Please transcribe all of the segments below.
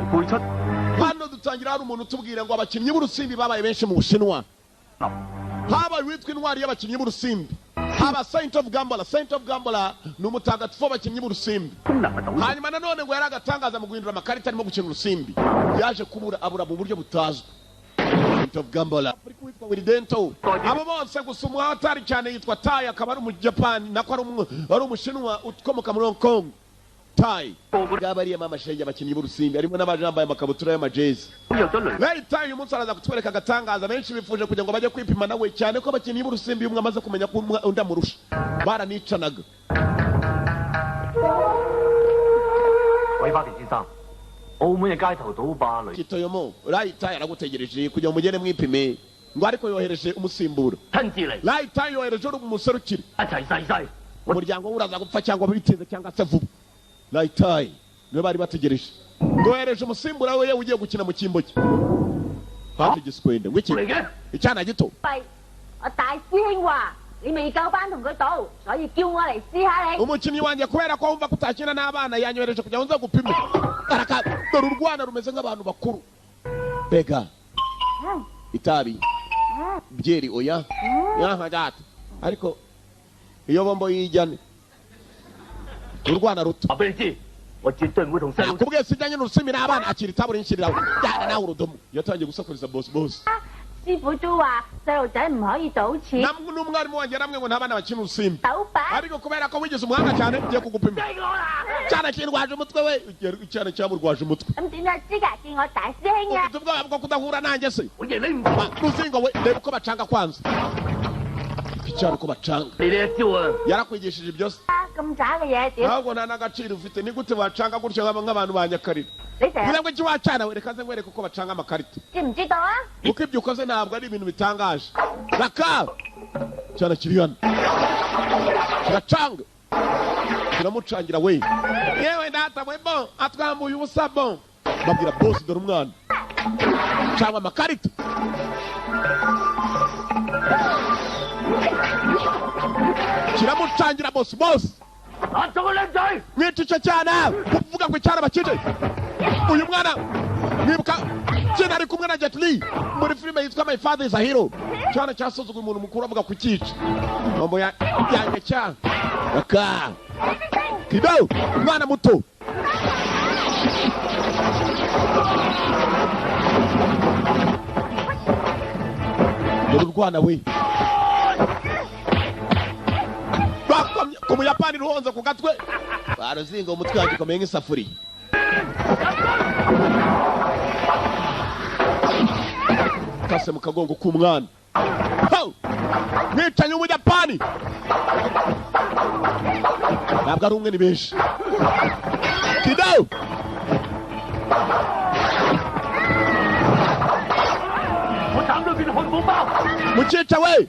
輩出。hano dutangira hari umuntu utubwira ngo abakinnyi b'urusimbi babaye benshi mu Bushinwa. Habaye witwa intwari y'abakinnyi b'urusimbi. Haba Saint of Gambola ni umutagatifu w'abakinnyi b'urusimbi. Hanyuma nanone ngo yari agatangaza mu guhindura amakarita arimo gukina urusimbi. Yaje abura mu buryo butazwi. Saint of Gambola. Abo bose gusa umuhatari cyane yitwa Tai, akaba ari umujapani nako ari umushinwa ukomoka muri Hong Kong. Tai gabariyemo amashenge abakinnyi b'urusimbi arimo n'abajambaye amakabutura y'amajezi. Tai uyu munsi araza kutwereka agatangaza benshi bifuje kugira ngo bajye kwipima nawe cyane ko abakinnyi b'urusimbi umwe amaze kumenya ko undi amurusha baranicanaga. Kitoyomo Tai aragutegereje kugira ngo mugende mwipime ngo ariko yohereje umusimbura. Tai yohereje umuserukire umuryango uraza gupfa cyangwa biteze cyangwa se vuba. Tai niwe bari bategereje ngohereje umusimbura we ugiye gukina mu kimbo cye. Hafi giswende ngwiki icyana gito. Umukinnyi wanjye kubera ko wumva kutakina n'abana yanyohereje kugira ngo nze gupime. Dore urwana rumeze nk'abantu bakuru. Bega itabi byeri oya yahagata ariko iyo bombo yijyane urwana ruto. Kubwiye sijyanye n'urusimbi n'abana akira itaburi nshiriraho jyana nawe urudomo. Yatangiye gusakuriza boss. Namwe n'umwarimu wanjye namwe ngo ntabana bakina urusimbi ariko kubera ko wigize umuhanga cyane ngiye kugupima. Cyane kindwaje umutwe we cyane cyamurwaje umutwe. Ubwoba bwo kudahura nanjye se ruzingo we reba uko bacanga kwanza icyaro uko bacanga yarakwigishije byose. Ntabwo nta n'agaciro ufite ni gute bacanga gutyo nk'abantu banyakarira. Kugira ngo kiwacana we reka nkwereke uko bacanga amakarita. Uko ibyo ukoze ntabwo ari ibintu bitangaje. Raka cyane kiri hano kiracanga kiramucangira we yewe data we bon atwambuye ubusa bon babwira boss dore umwana cyangwa amakarita. Kiramucangira boss mwitica cyane kuvuga ngo icyara bakije. Uyu mwana nibuka cyane ari kumwe na Jet Li muri filime yitwa My Father is a Hero. Cyane cyasuzuguye umuntu mukuru avuga ku cyica mambo yanjye cyane aka kido mwana muto. Dore urwana we ku muyapani ruhonze ku gatwe baruzinga umutwe wanjye ukomeye nk'isafuriya. Kase mu kagongo k'umwana mwicanye umuyapani ntabwo ari umwe ni benshi. Kido mucica we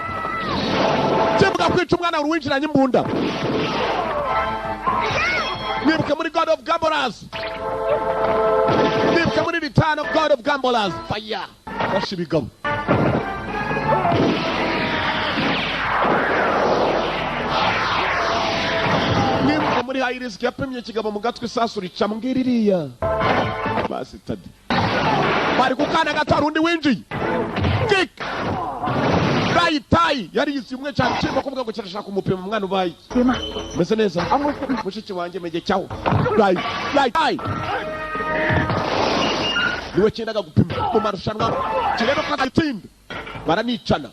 kivuga kwica umwana uruwinjiranye imbunda. Nibuka muri God of Gambolas, nibuka muri Return of God of Gambolas. Fire bashibigamo nibuka muri High Risk yapimye kigabo mu gatwe isasu rica mbwiririya basi tadi bari kukana gataro undi winjiye kick. Tai yari yisumwe cyane kirimo kuvuga ngo kirashaka umupima umwana ubaye meze neza mushiki wanjye mege cyaho. Tai niwe cyendaga gupima mu marushanwa kirero ko agatinda baranicana.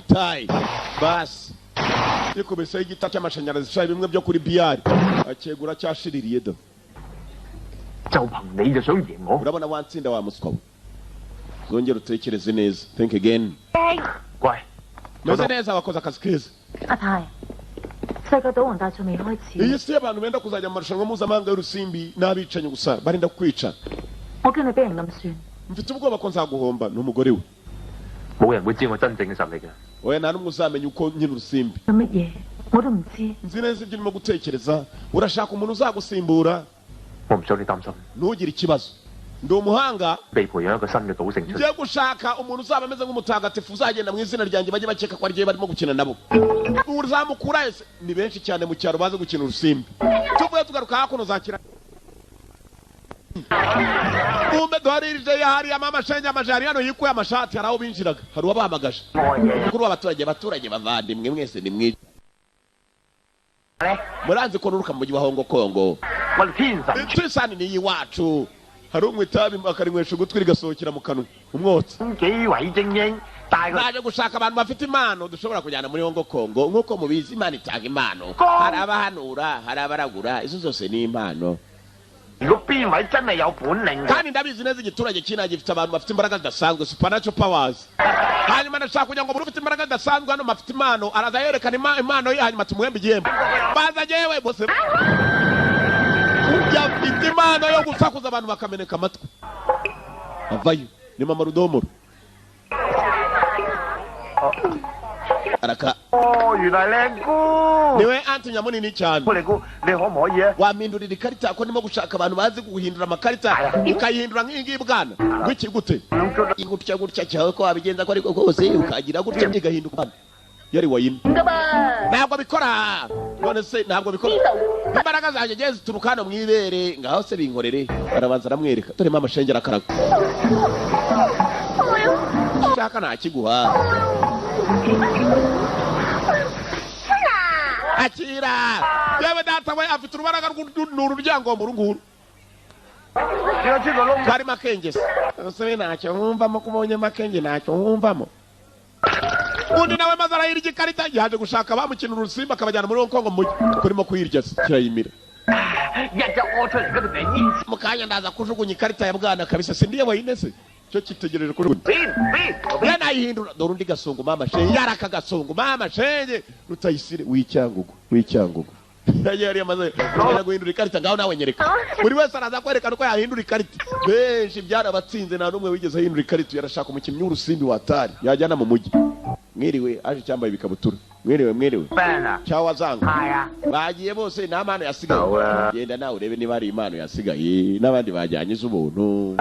Tai bas ikubise igita cy'amashanyarazi cyaje bimwe byo kuri biyari akegura cyashiririye do. Urabona watsinda wa muswa we zongera utekereze neza. Think again. Meze neza wakoze akazi keza. Iyi si abantu benda kuzajya mu marushanwa mpuzamahanga y'urusimbi n'abicanyi gusa barinda kukwica. Mfite ubwoba ko nzaguhomba n'umugore we. Oya nta n'umwe uzamenya uko nkina urusimbi. Nzi neza ibyo urimo gutekereza urashaka umuntu uzagusimbura. Ntugire ikibazo ndi umuhanga 被培養一個新嘅賭聖出嚟。 ngiye gushaka umuntu uzaba ameze nk'umutagatifu uzagenda mu izina ryanjye bajye bakeka ko ari jye barimo gukina nabo uzamukura ese ni benshi cyane mu cyaro bazi gukina urusimbi tuvuye tugaruka hakuno zakira Kumbe duharirije hari mama shenge amajari hano yikuye amashati haraho binjiraga hari uwabahamagaje mukuru w'abaturage bavandimwe mwese ni mwiza muranze ko nuruka mu mujyi wa Hongo Kongo Twisani ni iwacu hari umwitabi akarinywesha ugutwi rigasohokera mu kanwa umwotsi naje gushaka abantu bafite impano dushobora kujyana muri Hongo Kongo nk'uko mubizi imana itanga impano hari abahanura hari abaragura izo zose ni impano kandi ndabizi neza igiturage kina gifite abantu bafite imbaraga zidasanzwe supernatural powers hanyuma ndashaka kugira ngo umuntu ufite imbaraga zidasanzwe hano mafite impano araza yerekana impano ye hanyuma tumuhembe igihembo baza jewe bose ujya impano yo gusakuza abantu bakameneka amatwi avayo ni mama Rudomoro araka niwe anti nyamunini cyane wamindurira ikarita ko ndimo gushaka abantu bazi guhindura amakarita ukayihindura nk'ingi bwana gwiki gute gutya cyawe ko wabigenza ko ariko kose ukagira gutya igahinduka yari wayine ntabwo bikora none se ntabwo bikora imbaraga zanjye geze turuka hano mwibere ngaho se binkorere barabanza aramwereka dore mama shengera karago shaka nakiguha akira yewe data we afite urubaraga rw'ururyango mu runguru kari makengese se ntacyo nkumvamo kubonye makenge ntacyo nkumvamo undi nawe maze arayirya ikarita yaje gushaka bamukina urusimba akabajyana muri Hong Kong mu kurimo kuyirya kirayimira mukanya ndaza kujugunya ikarita ya bwana kabisa sindiye wayine se cyo kitegereje kuri ya nayihindura dore undi gasongo mama shenge yaraka gasongo mama shenge rutayisire wicyangugu yari amaze guhindura ikarita ngaho nawe nyereka buri wese araza kwerekana uko yahindura ikarita benshi byarabatsinze nta numwe wigeze ahindura ikarita yarashaka umukinnyi w'urusimbi watari yajyana mu mujyi mwiriwe aje cyambaye bikabutura mwiriwe cyawa zanga bagiye bose nta mpano yasigaye genda nawe urebe niba ari impano yasigaye n'abandi bajyanye z'ubuntu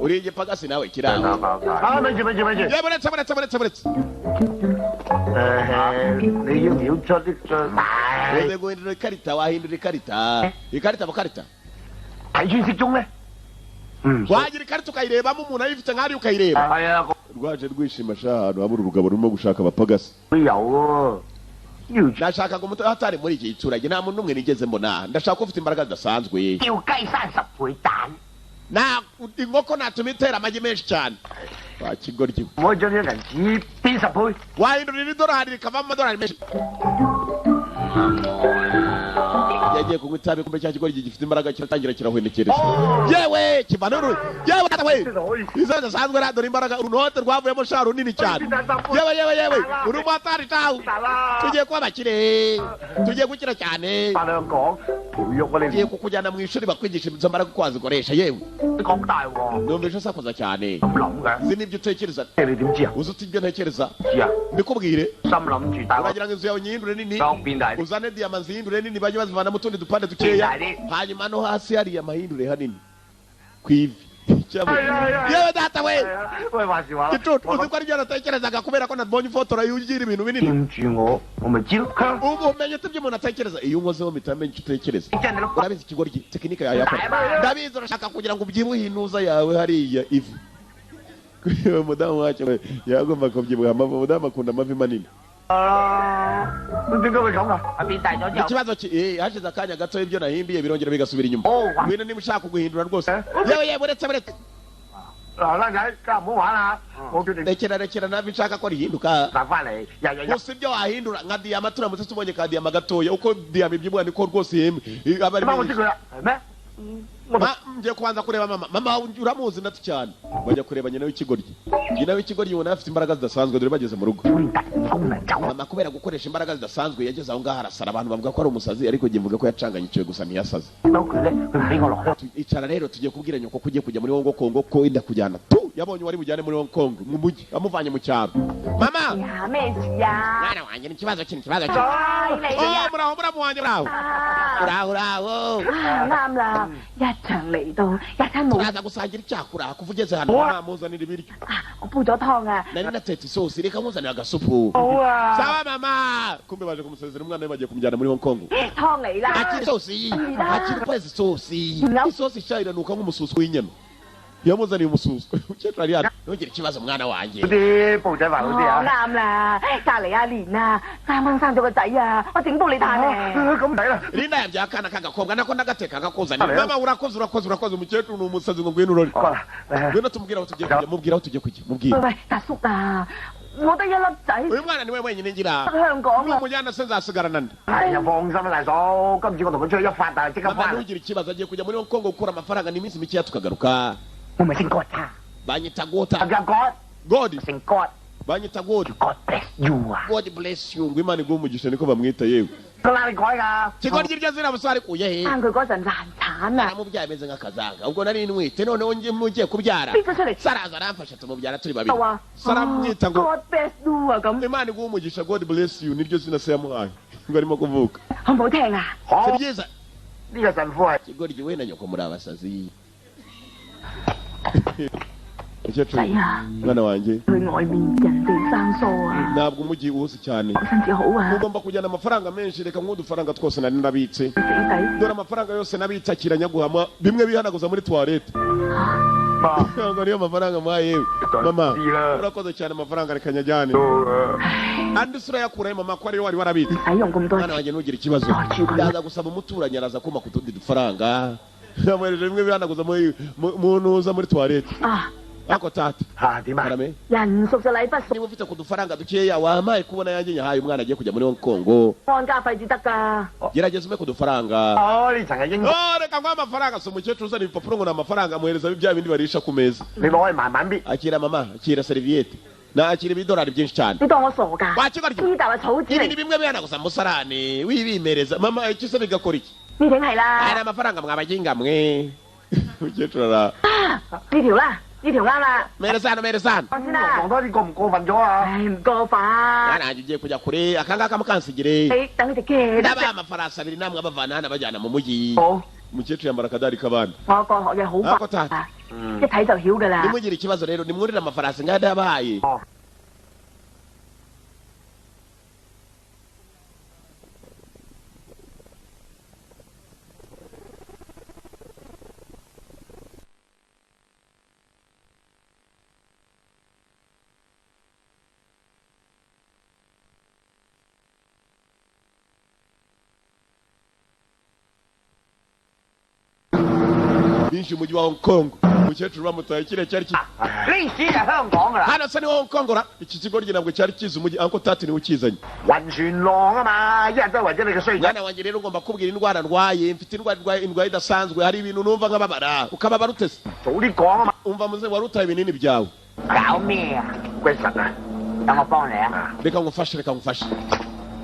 uri igipagasi nawe kiranga buretse uze guhindura ikarita wahindura ikarita bukarita wagira ikarita ukayirebamo umuntu ayifite nk'ari ukayireba rwaje rwishima ahantu habura urugabo rurimo gushaka abapagasi nashakaga umuto hatari muri iki giturage nta muntu n'umwe nigeze mbona ndashaka ko ufite imbaraga zidasanzwe na inkoko natuma itera amagi menshi cyane wakigoryi wahindurira idolari rikavamo amadolari menshi yagiye kunywa itabi kumbe cya kigoryi gifite imbaraga kiratangira kirahwenekereza yewe kivanuru yewe izo zidasanzwe radora imbaraga urunote rwavuyemo sha runini cyane yewe urimo atari tawu tugiye kuba bakire tugiye gukira cyane tugiye kukujyana mu ishuri bakwigisha izo mbaraga uko wazikoresha yewe numvise usakuza cyane izi nibyo utekereza uzi uti ibyo ntekereza mbikubwire uragira ngo inzu yawe nyihindure nini uzane diyama zihindure nini bajye bazivana mu tundi dupande dukeya hanyuma no hasi hari amahindure hanini kwivi yewe data we gitutu uzi ko ari byo natekerezaga kubera ko nabonye ifotora yugira ibintu binini ubu umenye ibyo umuntu atekereza iyo unkozeho mpita menya icyo utekereza urabizi ikigoryi tekinike yawe yakora ndabizi urashaka kugira ngo ubyibuhe intuza yawe hariya ivi umudamu wacu yagomba kubyibuha umudamu akunda amavi manini ikibazo hashize akanya gato ibyo nahimbiye birongera bigasubira inyuma ibintu niba ushaka guhindura rwose yewe buretse rekera nabi nshaka ko rihinduka gusa ibyo wahindura nka diyama turamutse tubonye ka diyama gatoya uko diyama ibyibuha niko rwose ngiye kubanza kureba mama uramuzi nati cyane bajya kureba nyina w'ikigoryi nyina w'ikigoryi ubona afite imbaraga zidasanzwe dore bageze mu rugo mama kubera gukoresha imbaraga zidasanzwe yageze aho ngaho arasara abantu bavuga ko ari umusazi ariko ngiye mvuga ko yacanganyikiwe gusa ntiyasaze icara rero tugiye kubwira nyoko ko ugiye kujya muri Hongo Kongo ko inda kujyana tu yabonye wari bujyane muri Hong Kong mu mujyi amuvanye mu cyaro. Mama mwana wanjye ni kibazo muraho muramu wanjye muraho turaza gusangira icyakura kuva ugeze hano mama muzanira ibiryo nari natetse isosi reka muzanira agasupu sawa mama kumbe baje kumusezera umwana we bagiye kumujyana muri Hong Kong akiri isosi akiri kwezi isosi shayira nuka nk'umususu w'inyama yamuzaniye umususu ukecuru ari hano ntugire ikibazo mwana wanjye Linda yabyaye akana k'agakobwa nako ndagateka agakuzanira mama urakoze umukecuru ni umusazi ngo ngwino urore ngwino tumubwira aho tugiye kujya mubwira aho tugiye kujya mubwira uyu mwana ni we wenyine ngira umujyana se nzasigarana nde mama ntugire ikibazo agiye kujya muri Hong Kong gukura amafaranga n'iminsi mikeya tukagaruka banyita gota God banyita God bless you ngo Imana iguhe umugisha niko bamwita yewe kigo ry'iryo zina busari kuye he namubyaye ameze nk'akazanga ubwo nari nwite noneho ngiye mugiye kubyara saraza aramfasha tumubyara turi babiri saramwita ngo Imana iguhe umugisha God bless you niryo zina se yamuhaye ngo arimo kuvuka si byiza kigo ry'iwe na nyoko muri abasazi mwana wanjye ntabwo umujyi uhuze cyane ugomba kujyana amafaranga menshi reka nk'udufaranga twose nari nabitse dore amafaranga yose nabitse akiranyagurama bimwe bihanaguza muri toilette ngo niyo mafaranga mwayewe mama urakoze cyane amafaranga reka nyajyane andi sura yakuraye mama ko ariyo wari warabitse mwana wanjye ntugire ikibazo ndaza gusaba umuturanyi araza kuma ku tundi dufaranga namwereje bimwe bihanaguza mu ntuza muri toilette ako tata marame niba ufite kudufaranga dukeya wampaye kubona yanjye nyahaye umwana agiye kujya muri Hong Kong gerageza ume kudufaranga reka ngo amafaranga si umukecuru uzana ibipapuro ngo ni amafaranga amuhereza bya bindi barisha ku meza akira mama akira serviette nakira ibidolari byinshi cyane ibi ni bimwe bihanaguza musarane wibimereza mama iki se bigakora iki aya amafaranga mwabaginga mwe umukecuru ara Meresano nanjye ugiye kujya kure akangaka mukansigire ndaba amafarasi abiri namwe abavana hano abajyana mu mujyi umukecuru yambara akadari k'abandi ako tata nimugire ikibazo rero nimwurire amafarasi nk'aya yabahaye binshi umujyi wa Hong Kong umukecuru bamutaye kire cyari hano se ni Hong Kong ra iki kigo rye nabwo cyari kiza umujyi anko tati ni ukizanye mwana wanjye rero ugomba kubwira indwara ndwaye mfite indwara idasanzwe hari ibintu numva nk'ababara ukababara utese umva muze wari utaye ibinini byawe reka ngufashe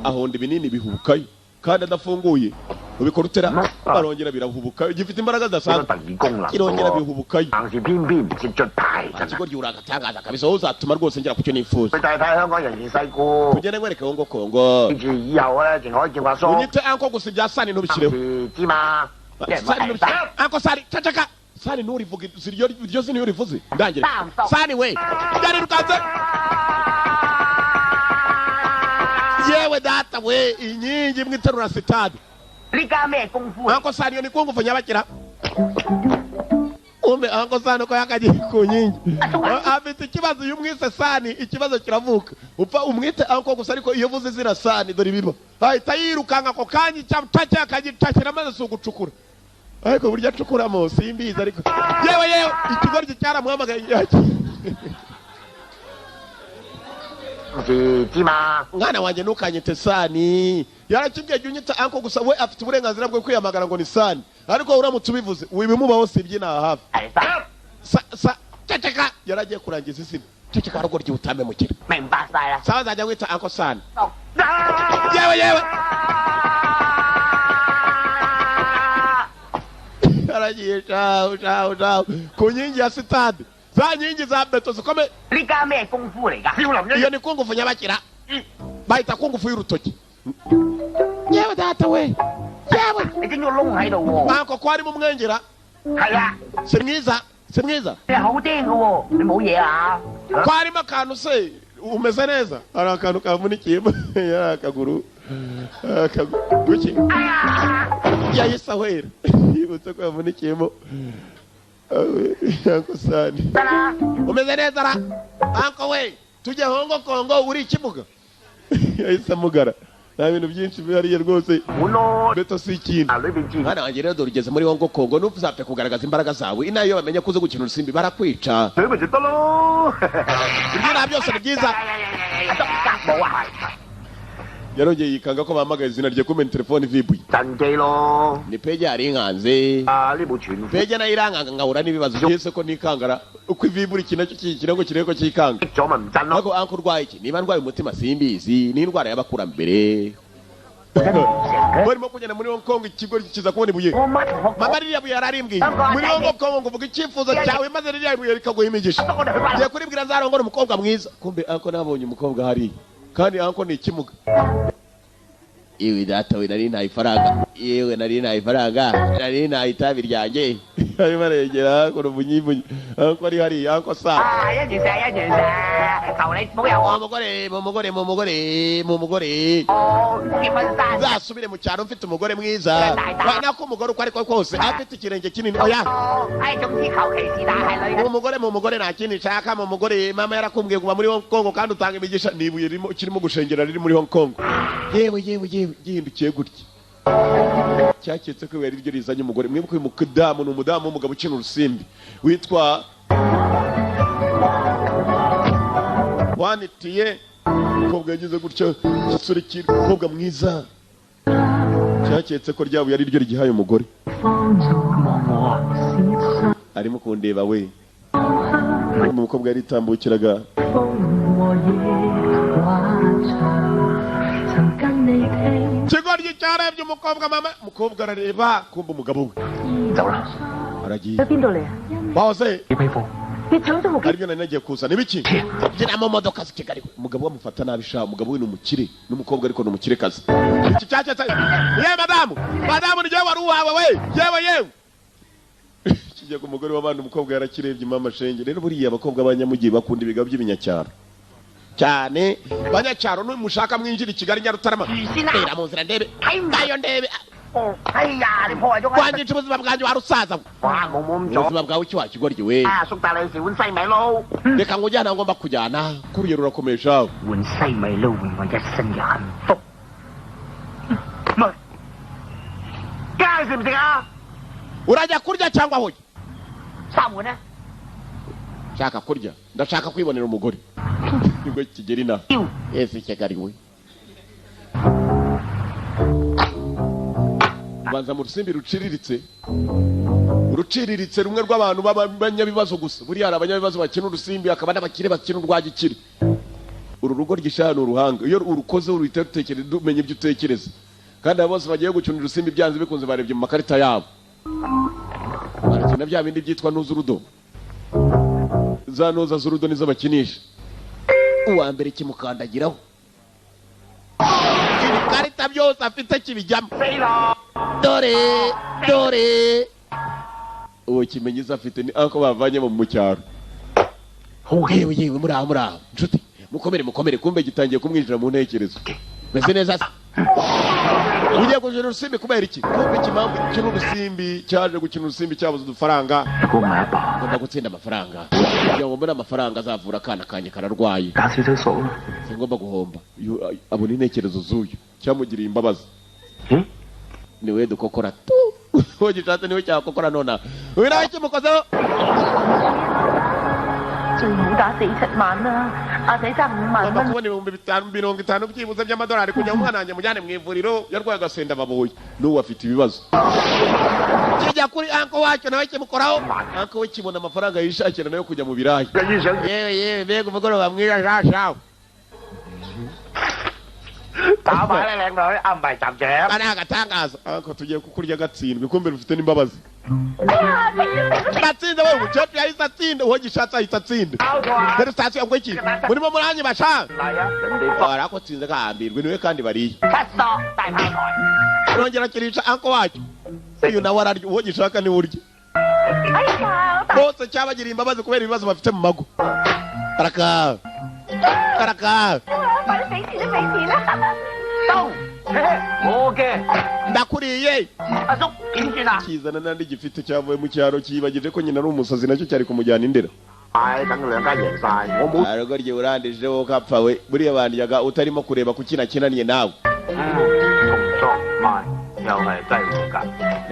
aho ndi binini bihubukayo kandi adafunguye ubikora utera barongera birahubuka gifite imbaraga dasanzwe kirongera bihubukayo ikigo ry'uragatangaza kabisa uzatuma rwose ngera kucyo nifuza kugenda nkwereke Hong Kong unyite anko gusa ibya sani ntubishyireho anko sani cacaka sani nturivuge iryo zina iyo urivuze ndangire sani we byari rukanze yewe data we inkingi imwe iterura sitade anko sani yo ni kungufu nyabakira umbe anko sani ko yakagiye ku nkingi afite ikibazo iyo umwise sani ikibazo kiravuka upfa umwite anko gusa ariko iyo uvuze izina sani dore ibiba ahita yirukanka ako kanya cyangwa akagitakira maze si ugucukura ariko burya acukuramo simbizi ariko yewe ikigoryi cyaramuhamagaye mwana wanjye ntukanyite sani yarakibwiye jya unyita anko gusa we afite uburenganzira bwo kwiyamagara ngo ni sani ariko uramutse ubivuze wibimubaho sibyina hafi ceceka yaragiye kurangiza izina ceceka rugo ry'ubutame mukira sawa nzajya wita anko sani yewe yaragiye shawu ku nkingi ya sitade za nkingi za beto zikomeye 呢家咩功夫嚟㗎？少林 iyo ni kungufu nyabakira bahita kungufu y'urutoki yewe data we yewe 你整咗窿喺度喎。 ako ko harimo umwengera 係啊， si mwiza si mwiza 你係好驚嘅喎，你冇嘢啊？ ko harimo akantu se umeze neza hari akantu kavunikiyemo yari akaguru kuki yahise ahwera yibutse ko yavunikiyemo yakosani 得啦， umeze neza ra anko we tujye hongo kongo uri ikibuga yahise amugara nta bintu byinshi bihariye rwose 換咯。 beto si ikintu 啊，裏邊知。 mwana wanjye rero dore ugeze muri hongo kongo ntuzapfe kugaragaza imbaraga zawe inayo iyo bamenye ko uzi gukina urusimbi barakwica 水咪就得咯。 ibyo nta byose ni byiza 得冇啊，係 yarongeye yikanga ko bahamagaye izina rye kumena telefone vibuye 震機咯。 ni pege yari inkanze 啊，呢部全 pege nayo irankanga ngahura n'ibibazo byese ko nikangara uko ivibura iki nacyo kiyikira ngo kirebe ko kikanga 咗咪唔震咯。 ariko anko urwaye iki niba ndwaye umutima simbizi ni indwara y'abakurambere barimo kugenda muri Hong Kong ikigo kiza kubona ibuye 我乜同學 mama ririya buye yararimbwiye muri Hong Kong ngo uvuga icyifuzo cyawe maze ririya buye rikaguha imigisha 我哋去翻。 ngiye kuribwira nzarongora umukobwa mwiza kumbe anko nabonye umukobwa hariya kandi anko ni ikimuga yewe data we nari ntaye ifaranga yewe nari ntaye ifaranga nari ntaye itabi ryanjye arimo aregera anko n'umunyibunyi anko ari hariya anko sa 啊，一完成，一完成，求你唔好有我。 mumugore 哦，結婚生日。 zasubire mu cyaro mfite umugore mwiza nako umugore uko ariko kose afite ikirenge kinini oya 哦，唉，總之求其是但係女嘅。 mu mugore nta kindi nshaka mu mugore mama yarakumbwiye kuba muri Hong Kong kandi utanga imigisha nibuye kirimo gushengera riri muri Hong Kong yewe gihindukiye gutya cyaketse ko yari ryo rizanye umugore mwibuke uyu mudamu ni umudamu w'umugabo ukina urusimbi witwa wanitiye umukobwa yagize gutya igisore cy'umukobwa mwiza cyaketse ko ryabuye ari ryo rigihaye umugore arimo kundeba we umukobwa yaritambukiraga kigoryi cyarebye umukobwa mama umukobwa arareba kumva umugabo we 走啦， aragiye 喺邊度嚟啊？ bahoze 你批貨。 你搶咗部機？ aribyo nari nagiye kuzana ibiki gira mu modoka z'ikigali umugabo we amufata nabi sha umugabo we ni umukire n'umukobwa ariko ni umukire kazi iki cyacetse ye madamu ni wari uwawe we yewe kijya ku mugore w'abandi umukobwa yarakirebye mama shenge rero buriya abakobwa b'abanyamugi bakunda ibigabo by'ibinyacyaro cyane banyacyaro n'umushaka mwinjira i Kigali Nyarutarama tera mu nzira ndebe ngayo ndebe 哦，哎呀，你破壞咗我。 wangica ubuzima bwanjye warusaza 哇，冇咁做。 ubuzima bwawe iki wakigoryi we 啊，叔帶你去換西米撈。 reka ngo ujyana ngomba kujyana kurugero urakomeye shawe 換西米撈換我一生嘅幸福。唔係，街食唔食啊？ urajya kurya cyangwa hoya 三碗啊？ shaka kurya ndashaka kwibonera umugore nibwo kigeri na 妖， ese Kigali we banza mu rusimbi ruciriritse rumwe rw'abantu b'abanyabibazo gusa buriya hari abanyabibazo bakina urusimbi hakaba n'abakire bakina urwagikire uru rugo ry'ishaya ni uruhanga iyo urukoze uruhita rutekereza umenya ibyo utekereza kandi abo bose bagiye gukina urusimbi byanze bikunze barebye mu makarita yabo barakina bya bindi byitwa nuzurudo za noza z'urudo nizo bakinisha uwa mbere kimukandagiraho ibikarita byose afite kibijyamo 死咯！ dore uwo kimenyeza afite ni ako bavanye mu cyaro 好氣， yewe muri aho nshuti mukomere kumbe gitangiye kumwinjira mu ntekerezo meze neza se ugiye gukina urusimbi kubera iki kumbe impamvu gukina urusimbi cyaje gukina urusimbi cyabuze udufaranga 估埋一把， ngomba gutsinda amafaranga kugira ngo mbone amafaranga azavura akana kanjye kararwaye 打少少數啦。 singomba guhomba abona intekerezo z'uyu cyamugiriye imbabazi 嗯， niwe dukokora tu uwo gishatse niwe cyakokora nona uyu nawe kimukozeho 最好打4-7萬啦，阿仔爭5萬 ngomba 蚊。 kubona ibihumbi 50 byibuze by'amadolari kugira ngo umwana wanjye mujyane mu ivuriro yarwaye agasenda baboye n'uwo afite ibibazo kijya kuri anko wacyo nawe kimukoraho anko we kibona amafaranga yishakira nayo kujya mu birayi 一於想 yewe mbega umugoroba mwiza shashawe 打埋你靚女，啊唔係站長。 ari agatangaza ariko tugiye kukurya gatsindwe kumbe rufite n'imbabazi Ndatsinda wowe umukecuru yahise atsinda uwo gishatse ahita atsinda dore sitasiyo ngo iki murimo muranyi bashaka barakotsinze kahambirwe niwe kandi bariye urongera kirisha anko wacu uyu nawe ararya uwo gishaka ni urye bose cyabagiriye imbabazi kubera ibibazo bafite mu mago karaka ndakuriye kizana nandi gifite cyavuye mu cyaro kibagije ko nyina ari umusazi nacyo cyari kumujyana indera ariko rye urandije wowe kapfa we buriya bandyaga utarimo kureba ku kina kinaniye nawe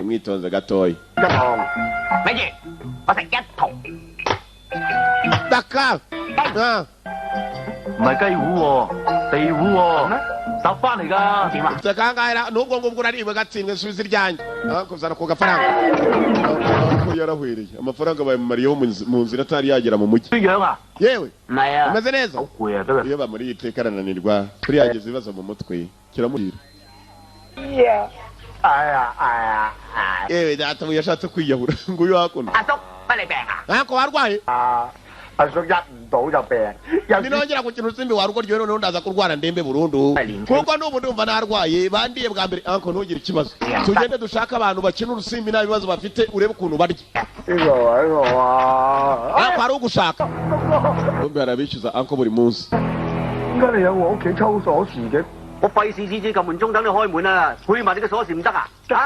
umwitonze gatoya daka唔係雞糊喎，地糊喎，拾翻嚟㗎。點啊？就kangahe nubwo ngubwo uraribwa gatsindwe subiza iryanjye kuzana ku gafaranga ko yarahwereye amafaranga bayamariyeho mu nzira atari yagera mu mujyi yewe umeze neza iyo bamuri iteka arananirwa kuri yageze ibibazo mu mutwe kiramurira yewe data yashatse kwiyahura ngo uyu hakuno ako warwaye Asoja ndo ja pe. Ninongera ku kintu simbi warugo ryo none ndaza kurwara ndembe burundu. Kuko n'ubu ndumva narwaye bandiye bwa mbere anko ntugire ikibazo. Tugende dushaka abantu bakina urusimbi nabibazo bafite urebe ukuntu barya. Anko ari ugushaka. Bombe arabishyuza anko buri munsi. Ngari ya wo uke抽鎖匙嘅。我費事次次撳門鐘等你開門啊！配埋你個鎖匙唔得啊？得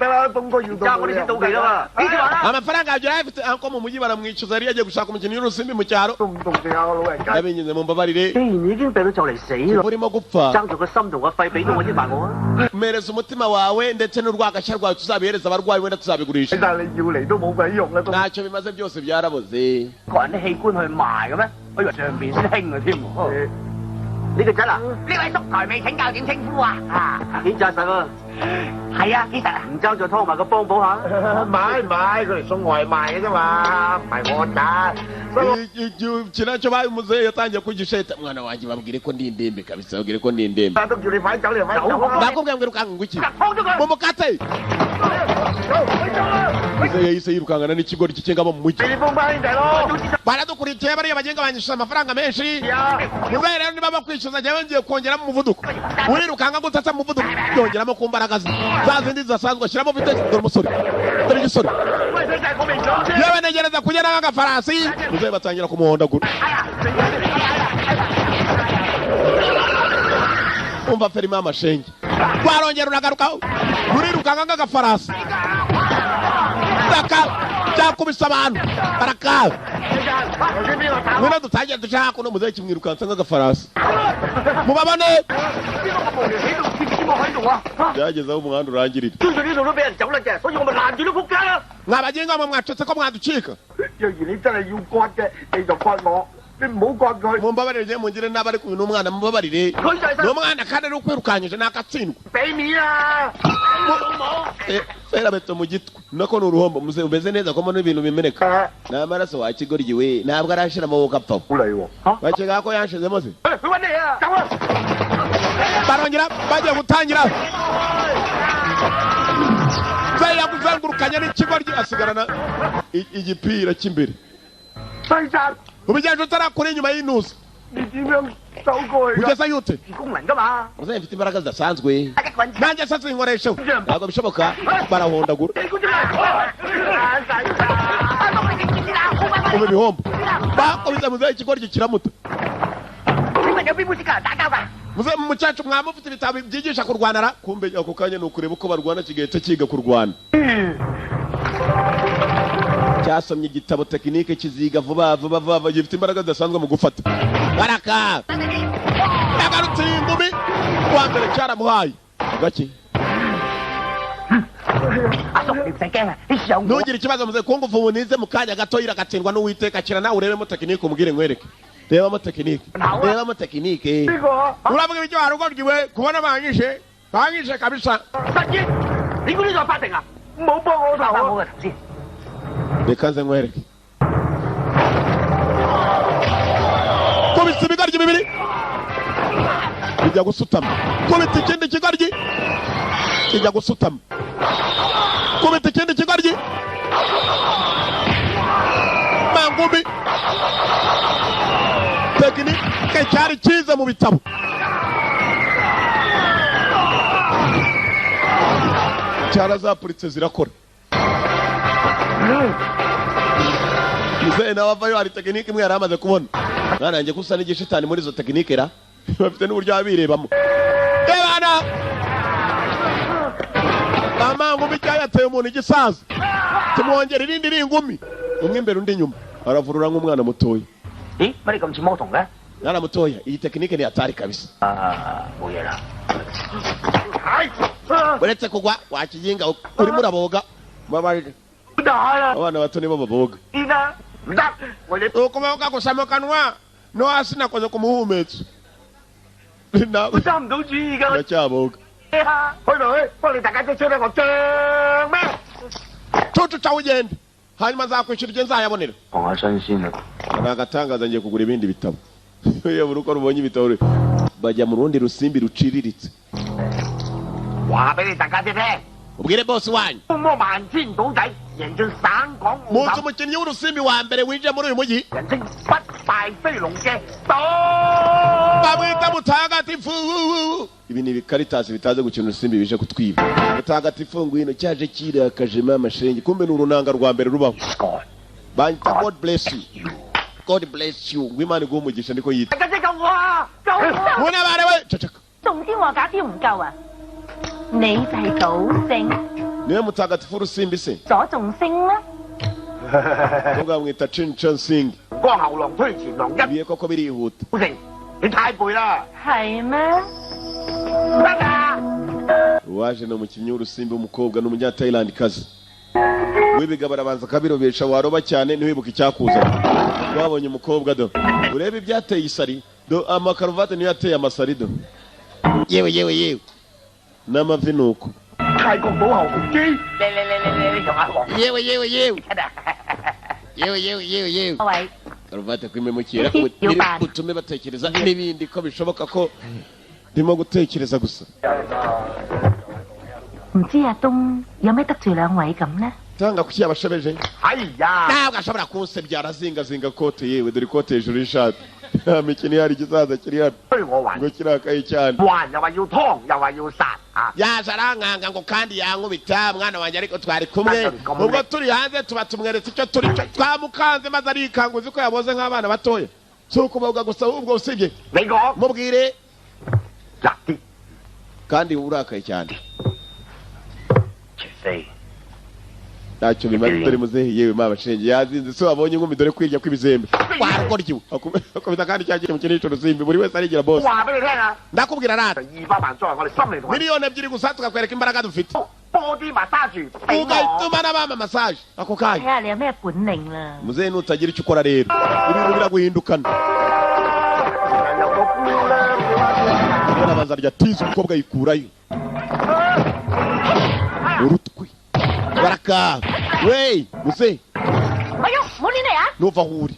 啦，東哥要到。揸我哋先到期啦嘛。幾時話啦？amafaranga yabyo afite anko mu mujyi baramwicuza yari yagiye gushaka umukino w'urusimbi mu cyaro.動靜啊，老人家。yabinyuze mu mbabarire。既然已經病到就嚟死啦，urimo gupfa。爭咗個心同個肺俾到我啲埋我啊！ mereza umutima wawe ndetse n'urwagashya rwawe tuzabihereza abarwayi wenda tuzabigurisha.但係你要嚟都冇鬼用啦。ntacyo bimaze byose byaraboze。個人啲器官去賣嘅咩？我以為上邊先興嘅添。呢個仔啦，呢位叔台未請教點稱呼啊？幾紮實啊？係啊，幾實啊？唔爭再拖埋個幫補下。買佢嚟送外賣嘅啫嘛，唔係我打。kinacyo baye umuzehe yatangiye kugisheta mwana wanjye babwire ko ndi indembe kabisa babwire ko ndi indembe. Ndakubwira你快走你快走。ndakubwira ngo irukanga ngo iki mumukate yahise yirukangana n'ikigori cy'ingabo mu mujyi baradukurikiye bariya bagenga banyishyuza amafaranga menshi muzehe rero niba bakwishyuza njyewe ngiye kongeramo umuvuduko urirukanga gutatsa mu muvuduko yongeramo ku mbaraga ze za zindi zidasanzwe ashyiramo vitesi dore umusore dore igisore yewe negereza kugera nk'agafarasi muzehe batangira kumuhondagura umva ferimo amashenge rwarongera uragarukaho rurirukanga nk'agafarasi daka cyakubise abantu barakaba mwene dutangiye dushaka kuno muzehe kimwirukansa nk'agafarasi mubabone byageze aho umuhanda urangirira mwabagenga mwe mwacetse ko mwaducika mumbabarire mungire n'aba ari kumwe n'umwana mumbabarire n'umwana kandi ari ukwirukanyije n'akatsindwa fera beto mu gitwe nako ni uruhombo muze umeze neza ko mbona ibintu bimeneka n'amaraso wakigoryi we ntabwo arashira amaboko apfa bakeka ko yanshizemo se barongera bagiye gutangira zaya kuzengurukanya n'ikigoryi asigarana igipira cy'imbere ubijyanje utarakura inyuma y'intuza ugeze yute muzehe mfite imbaraga zidasanzwe nanjye se zinkoresheho ntabwo bishoboka barahondagura ubu ibihombo bakobiza muzehe ikigoryi kiramuta muzehe mu mucacu mwaba mufite ibitabo byigisha kurwanara kumbe ako kanya ni ukureba uko barwana kigahita kiga kurwana cyasomye igitabo tekinike kiziga vuba gifite imbaraga zidasanzwe mu gufata baraka yagarutse ingumi kwa mbere cyaramuhaye gake ntugire ikibazo muze kungufu ubunize mu kanya gato iragatsindwa n'uwiteka kira nawe urebemo tekinike umubwire nkwereke rebamo tekinike uravuga ibyo warugoryiwe kubona banyishe kabisa reka nze nkwereke kubitsa ibigoryi bibiri bijya gusutama kubitsa ikindi kigoryi kijya gusutama kubita ikindi kigoryi mangumi tekinike cyari cyiza mu bitabo cyarazapuritse zirakora muzehe nawe avayo hari tekinike imwe yari amaze kubona mwanange kusa n'igishitani muri izo tekinike ra bafite n'uburyo babirebamo ebana amangumi cyayateye umuntu igisaza tumwongera irindi ringumi umwe imbere undi nyuma aravurura nk'umwana mutoya bari comme tu m'entends mwana mutoya iyi tekinike ni atari kabisa oyera uretse kugwa wakiginga urimo uraboga babarire abana bato nibo baboga ukuboga gusa mu kanwa no hasi nakoze ku muhumetso ndacyaboga cucu cawe ugende hanyuma azakwishyura ibyo nzayabonera ni agatangaza ngiye kugura ibindi bitabo iyo buri uko rubonye ibitabo bajya mu rundi rusimbi ruciriritse ubwire bosi wanyu munsi umukinnyi w'urusimbi wa mbere winjiye muri uyu mujyi bamwita mutagatifu ibi ni ibikaritasi bitaze gukina urusimbi bije kutwiba mutagatifu ngwino cyaje kirakajemo amashengi kumbe ni urunanga rwa mbere rubaho banyita God bless you God bless you ngwimana iguha umugisha niko yita muna bare we cacaka 仲先話假條唔夠啊！你就係賭聖， niwe mutagatifu w'urusimbi se 左仲星啦。 bamwita Chinchansingi 光後浪推前浪一 ibiye koko birihuta 成，你太背啦！ 係咩？ 唔得㗎！ uwaje ni umukinnyi w'urusimbi w'umukobwa n'umunyatayilandi wibiga barabanza akabirobesha waroba cyane ntiwibuke icyakuzana wabonye umukobwa do urebe ibyateye isari do amakaruvate niyo yateye amasari do yewe n'amavi nuko 泰國寶後紅豬，你同阿黃 yewe 各位， karuvate kwimemukira biri butume batekereza n'ibindi ko bishoboka ko ndimo gutekereza gusa 唔知阿東有咩得罪兩位咁呢？ tanga kuki yabashebeje 哎呀， ntabwo ashobora kunsebya arazingazinga kote yewe dore kote hejuru y'ishati mikino ihari igisaza kiri hano 推我還 ngo kirakaye cyane 還又話要劏，又話要殺啊！ yaje arankanga ngo kandi yankubita mwana wanjye ariko twari kumwe ubwo turi hanze tuba tumweretse icyo turi cyo twamukanze maze arikanga uzi ko yaboze nk'abana batoya si ukubavuga gusa ahubwo usibye 你講 mubwire 辣啲， kandi urakaye cyane 除非 ntacyo bimaze dore muzehe yewe mabashenge yazinze so wabonye inkumi dore kwirya kw'ibizembe warugoryiwe akubita kandi cyagiye mu kinisho rusimbi buri wese arigira boss 話俾你聽啊！ ndakubwira rata 200萬作為我哋心嚟同 miliyoni ebyiri gusa tukakwereka imbaraga dufite body massage 俾我。 ugahituma n'abama massage ako 睇 kanya 下你有咩本領啦。 muzehe nutagira icyo ukora rero ibintu biraguhindukana 有個姑娘， arabanza arya tizi umukobwa yikurayo urutwe baraka wey muzehe 咪喐，唔好亂嚟啊！ nuva aho uri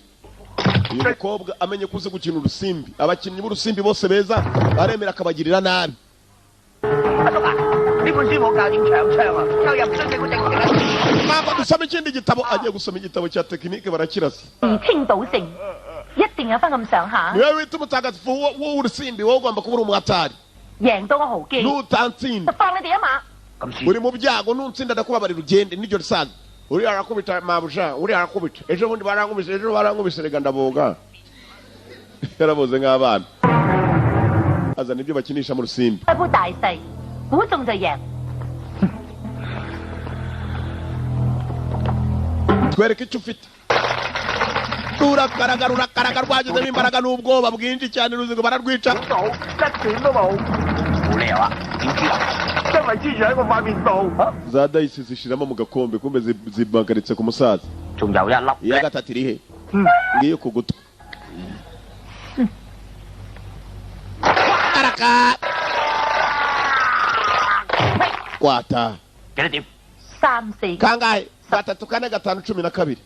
uyu mukobwa amenye ko uzi gukina urusimbi abakinnyi b'urusimbi bose beza aremera akabagirira nabi 阿叔啊，呢本書冇教點搶槍啊，又入唔出幾本正經。 ntabwo dusoma ikindi gitabo agiye gusoma igitabo cya tekinike barakirasa 而青島勝一定有翻咁上下， niwe wita umutagatifu w'urusimbi wowe ugomba kuba uri umuhatari 贏到個豪機， nutansinda 就放你哋一馬。 咁先 uri mu byago nutsinda ndakubabarira ugende n'iryo risaza uriya arakubita mabuja uriya arakubita ejo bundi barankubise rega ndaboga yaraboze nk'abana azana ibyo bakinisha mu rusimbi 一杯大細，估中就贏。 twereke icyo ufite urakaraga rwagezemo imbaraga n'ubwoba bwinshi cyane uruzigo bararwica 到一點都冇，冇理由啊！點知啊？因為黐住喺我塊面度。 za dayisi zishiramo mu gakombe kumbe zibagaritse ku musaza 仲有一粒 iya gatatu iri he ngiyo ku gutwi araka kwata 幾多點？ 3、4， kangahe 3 4 5 12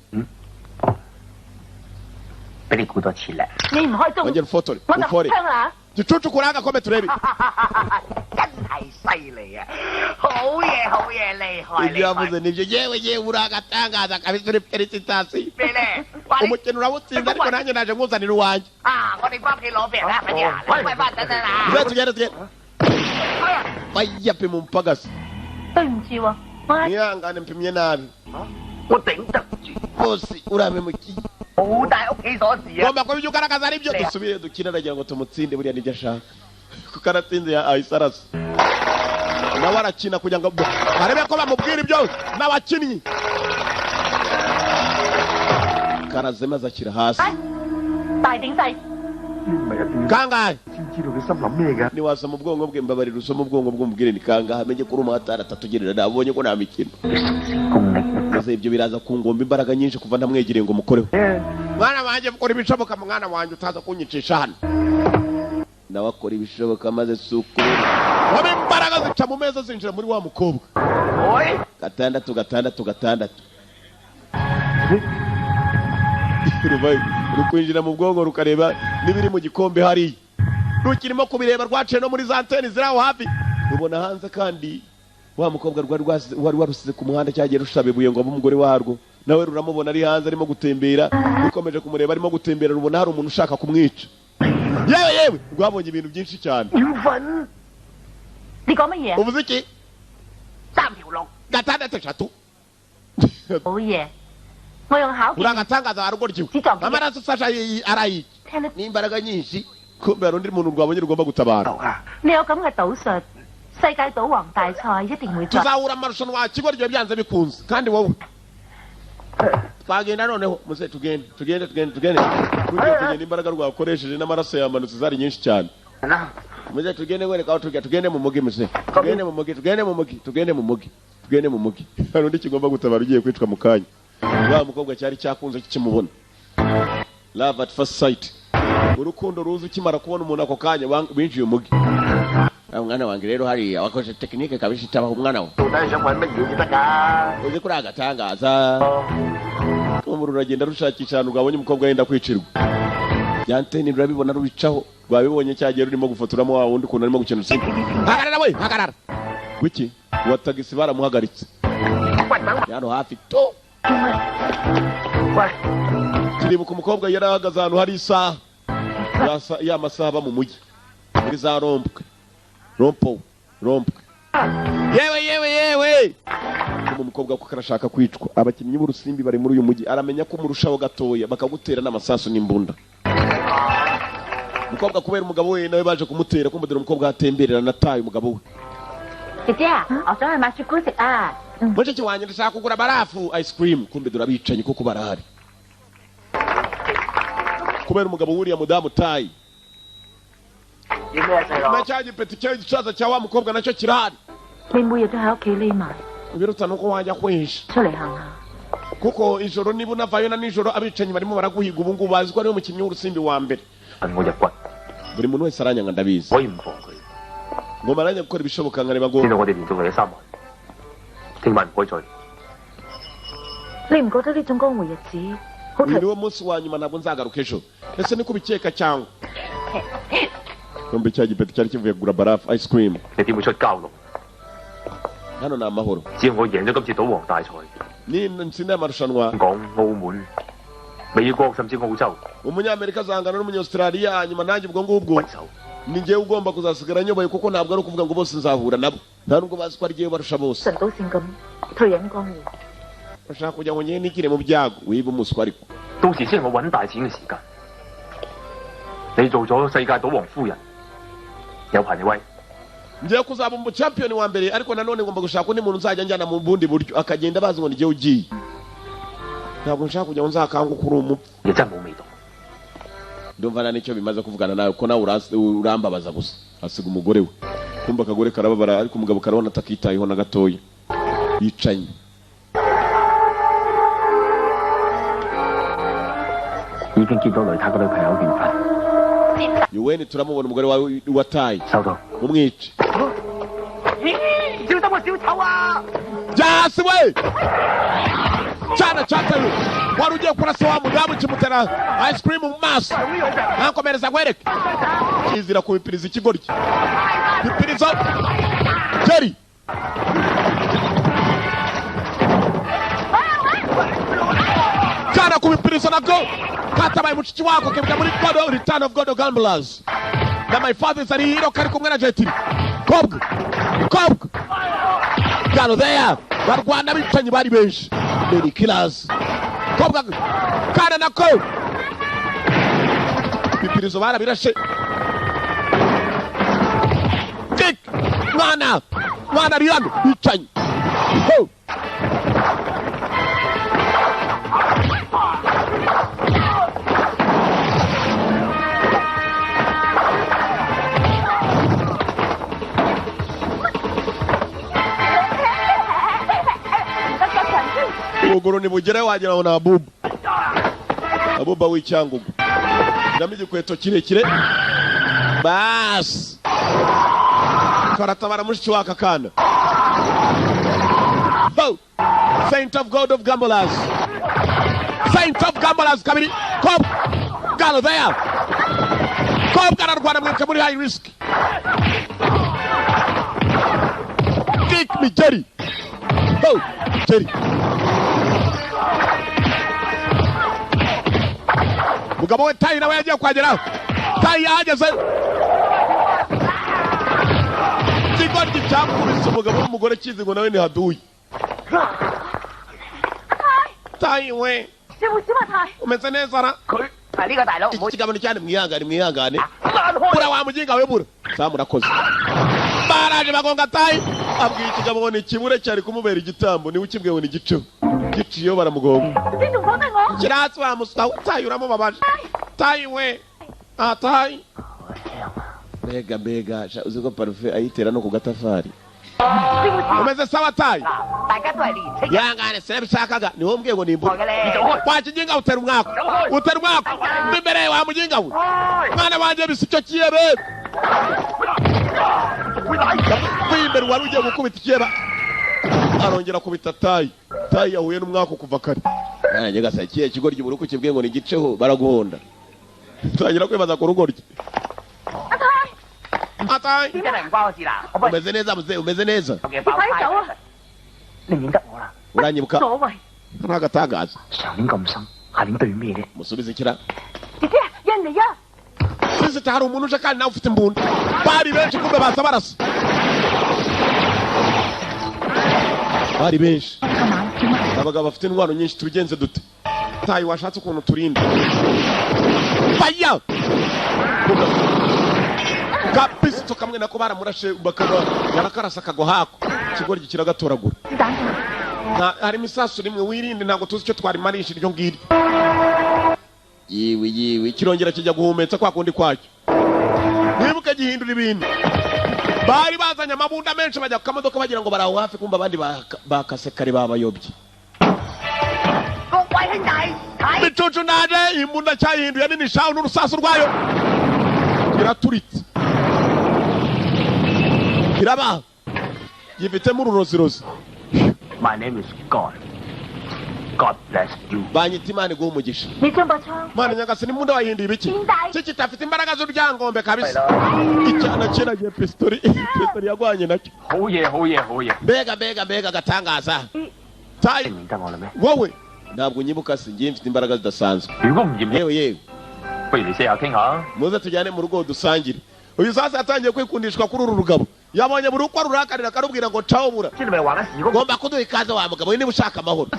俾你估多次咧。 你唔開中， ongera ufotore 我就 ufore 槍啦！ gicucu kuri agakombe turebe 真係犀利啊！好嘢，厲害！ ibyo yavuze nibyo yewe uragatangaza kabisa uri felicitasi 咩咧？ umukino urawutsinze ariko nanjye naje nkuzanira uwanjye 啊！我哋翻屋企攞俾人啦，快啲啊！快翻等啊！ tugende bayape mu mpagasi 對唔住喎，我係 mwihangane mpimye nabi 我頂得住， bose uramemukiye 好大屋企鎖匙啊！ ngomba kuba ibyo ugaragaza ari byo dusubire dukine aragira ngo tumutsinde buriya nibyo ashaka kuko aratsinze ahise arasa nawe arakina kugira ngo barebe ko bamubwira ibyo n'abakinnyi karaze maze akira hasi 大定細， kangahe 先知道佢心諗咩㗎？ niwasoma ubwonko bwe mbabarira usoma ubwonko bw'umubwire ni kangahe amenye ko uri umuhatari atatugirira nabonye ko nta mikino maze ibyo biraza kungomba imbaraga nyinshi kuva ntamwegereye ngo mukoreho mwana wanjye ukora ibishoboka mwana wanjye utaza kunyicisha hano nawe akora ibishoboka maze suku wabe imbaraga zica mu meza zinjira muri wa mukobwa gatandatu rukwinjira mu bwonko rukareba n'ibiri mu gikombe hariya rukirimo kubireba rwaciye no muri za anteni ziri aho hafi rubona hanze kandi wa mukobwa wari warusize ku muhanda cyagiye rushaba ibuye ngo abe umugore warwo nawe ruramubona ari hanze arimo gutembera rukomeje kumureba arimo gutembera rubona hari umuntu ushaka kumwica yewe rwabonye ibintu byinshi cyane 緣分。你講乜嘢？ uvuze iki 3條龍， gatandatu 好嘢，我用考驗 uragatangaza warugoryiwe amaraso sasha arayi 聽得。 n'imbaraga nyinshi kumbe hari undi muntu rwabonye rugomba gutabara 你有咁嘅賭術，世界賭王大賽一定會再。 tuzahura amarushanwa kigo ryo byanze bikunze kandi wowe twagenda noneho muze tugende tugende imbaraga rwakoresheje n'amaraso yamanutse zari nyinshi cyane muze tugende wereka aho tugende mu mugi muze tugende mu mugi hari undi kigomba gutabara ugiye kwicwa mu kanya wa mukobwa cyari cyakunze kikimubona love at first sight urukundo ruzi ukimara kubona umuntu ako kanya winjiye umugi umwana wanjye rero hariya wakoresheje tekinike kabisa itabaho umwana we 到底係想揾乜嘢至得㗎？ uzi kuri agatangaza umuntu uragenda rushakisha ahantu rwabonye umukobwa yenda kwicirwa yanteni rurabibona rubicaho rwabibonye cyagiye rurimo gufotoramo wa wundi ukuntu arimo gukina urusimbi hagarara wiki uwa tagisi baramuhagaritse hano hafi to turibuka umukobwa yari ahagaze ahantu hari isaha ya masaha aba mu mujyi muri za rompwe yewe umukobwa kuko arashaka kwicwa abakinnyi b'urusimbi bari muri uyu mujyi aramenya ko murushaho gatoya bakagutera n'amasasu n'imbunda umukobwa kubera umugabo we nawe baje kumutera kumudera umukobwa atemberera nataye umugabo we 姐姐啊，我想去買雪糕食啊。 mushiki wanjye ndashaka kugura barafu ice cream kumbe durabicanyi kuko barahari kubera umugabo wuriya mudamu tayi 要咩細路？ na cya gipeti cyawe gicaza cya wa mukobwa nacyo kirahari 你每日都喺屋企匿埋， biruta nuko wajya kwihisha 出嚟行下。 kuko ijoro niba unavayo na nijoro abicanyi barimo baraguhiga ubu ngubu bazi ko ariwe mukinnyi w'urusimbi wa mbere 問我入骨， buri muntu wese aranyanga ndabizi 可以唔防佢。 ngoma aranya gukora ibishoboka nkareba ngo 知道我哋連續嚟咗3晚，聽晚唔可以再。 你唔覺得呢種江湖日子好 uyu 頹？ niwo munsi wa nyuma ntabwo nzagaruka ejo ese niko ubikeka cyangwa kumbe cya gipeti cyari kivuye kugura barafu ice cream 你點會出交路？ hano ni amahoro 只要我贏咗今次賭王大賽， nitsinda amarushanwa 香港、澳門、美國甚至澳洲 umunyamerika azangana n'umunyaustraliya hanyuma nanjye ubwo ngubwo 屈手， ni njyewe ugomba kuzasigara nyoboye kuko ntabwo ari ukuvuga ngo bose nzahura nabo nta nubwo bazi ko ari njyewe barusha bose 神賭線咁退隱江湖。 bashaka kugira ngo njyewe nigire mu byago wibe umuswa ariko 到時先係我揾大錢嘅時間。你做咗世界賭王夫人，有排你威。 ngiye kuzaba mu champion wa mbere ariko nanone ngomba gushaka undi muntu uzajya njyana mu bundi buryo akagenda bazi ngo nijye ugiye ntabwo nshaka kugira ngo nzakanguke uri umupfu 你真係冇味道。 ndumva nta nicyo bimaze kuvugana nawe ko nawe urambabaza gusa asiga umugore we kumva akagore karababara ariko umugabo karabona atakitayeho na gatoya yicanye 已經見到雷太個女朋友緣分， yuweni turamubona umugore wawe wataye 收到。 mumwice 小心個小丑啊！ jasi we cyana cyataye wari ugiye kurasa wa mudamu kimutera ice cream mu maso ntakomereza nkwereke kizira kubipiriza ikigoryi bipiriza Jerry kana kubipiriza nako katabaye mushiki wako kebuka muri God Return of God Gamblers na my father is a hero kari kumwe na Jetiri kobwa kano there barwana bitanyi bari benshi Lady Killers kobwa kana nako bipirizo barabirashe Dick mwana Riano bitanyi ho Uguru ni bugere wagira na Abuba w'icyangugu ndamije kweto kirekire bas karatabara mushiki waka kana ho Saint of God of Gamblers kabiri Cobb galo there Cobb gararwana mweka muri high risk kick me Jerry ho Jerry mugabo we tayi nawe yagiye kwageraho tayi yahageze kigoryi cyakubise umugabo n'umugore kizi ngo nawe ni haduyi tayi we umeze neza ra ikigabano cyane mwihangane bura wa muginga we bura samurakoze baraje bagonga tayi abwiye ikigabo ni kibure cyari kumubera igitambo ni ukibwewe ni gico giciyo baramugonga kiratsi wa musta tayi uramubabaje tayi we tayi bega uziko parfait ayitera no ku gatafari umeze sawa tayi yangane sebishakaga ni wo mbwiye ngo nimbo kwa kijinga utera umwako imbere wa muginga we mwana banje bisicyo kiyebe imbere wari ugiye gukubita ikiyeba arongera kubita tayi yahuye n'umwako kuva kare nanjye gasakiye kigoryi buruko kibwiye ngo ni giceho baraguhonda twagira kwibaza ku rugo rye Atai umeze neza mzee umeze neza uranyibuka ntagatangaza musubize kira sisi tahari umuntu uje kandi nawe ufite imbunda bari benshi kumbe baza barasa bari benshi abagabo bafite indwara nyinshi tubigenze dute tayi washatse ukuntu turinda faya kapisi tukamwe nako baramurashe bakaba yarakarasa kago hako kigoryi kiragatoragura hari misasu rimwe wirinde ntago tuzi cyo twari marisha iryo ngiri yewe kirongera kijya guhumetsa kwa kundi kwacyo nibuke gihindura ibintu bari bazanye amabunda menshi bajya ku kamodoka bagira ngo baraho hafi kumba abandi bakase kare babayobye bicucu naje imbunda cyahinduye nini shaho n'urusasu rwayo kiraturitse kiraba yifitemo ururozirozi. My name is God. God bless you. Banyita Imana iguha umugisha. Mana nyagase n'imbunda wahinduye ibiki ciki tafite imbaraga z'uryangombe kabisa icyana kiragiye pistoli yagwanye nacyo hoye mbega gatangaza tayi wowe ntabwo nyibuka singiye mfite imbaraga zidasanzwe yewe muze tujyane mu rugo dusangire. Uyu sasa yatangiye kwikundishwa kuri uru rugabo yabonye buri uko rurakarira karubwira ngo caho bura ngomba kuduha ikaze wa mugabo niba ushaka amahoro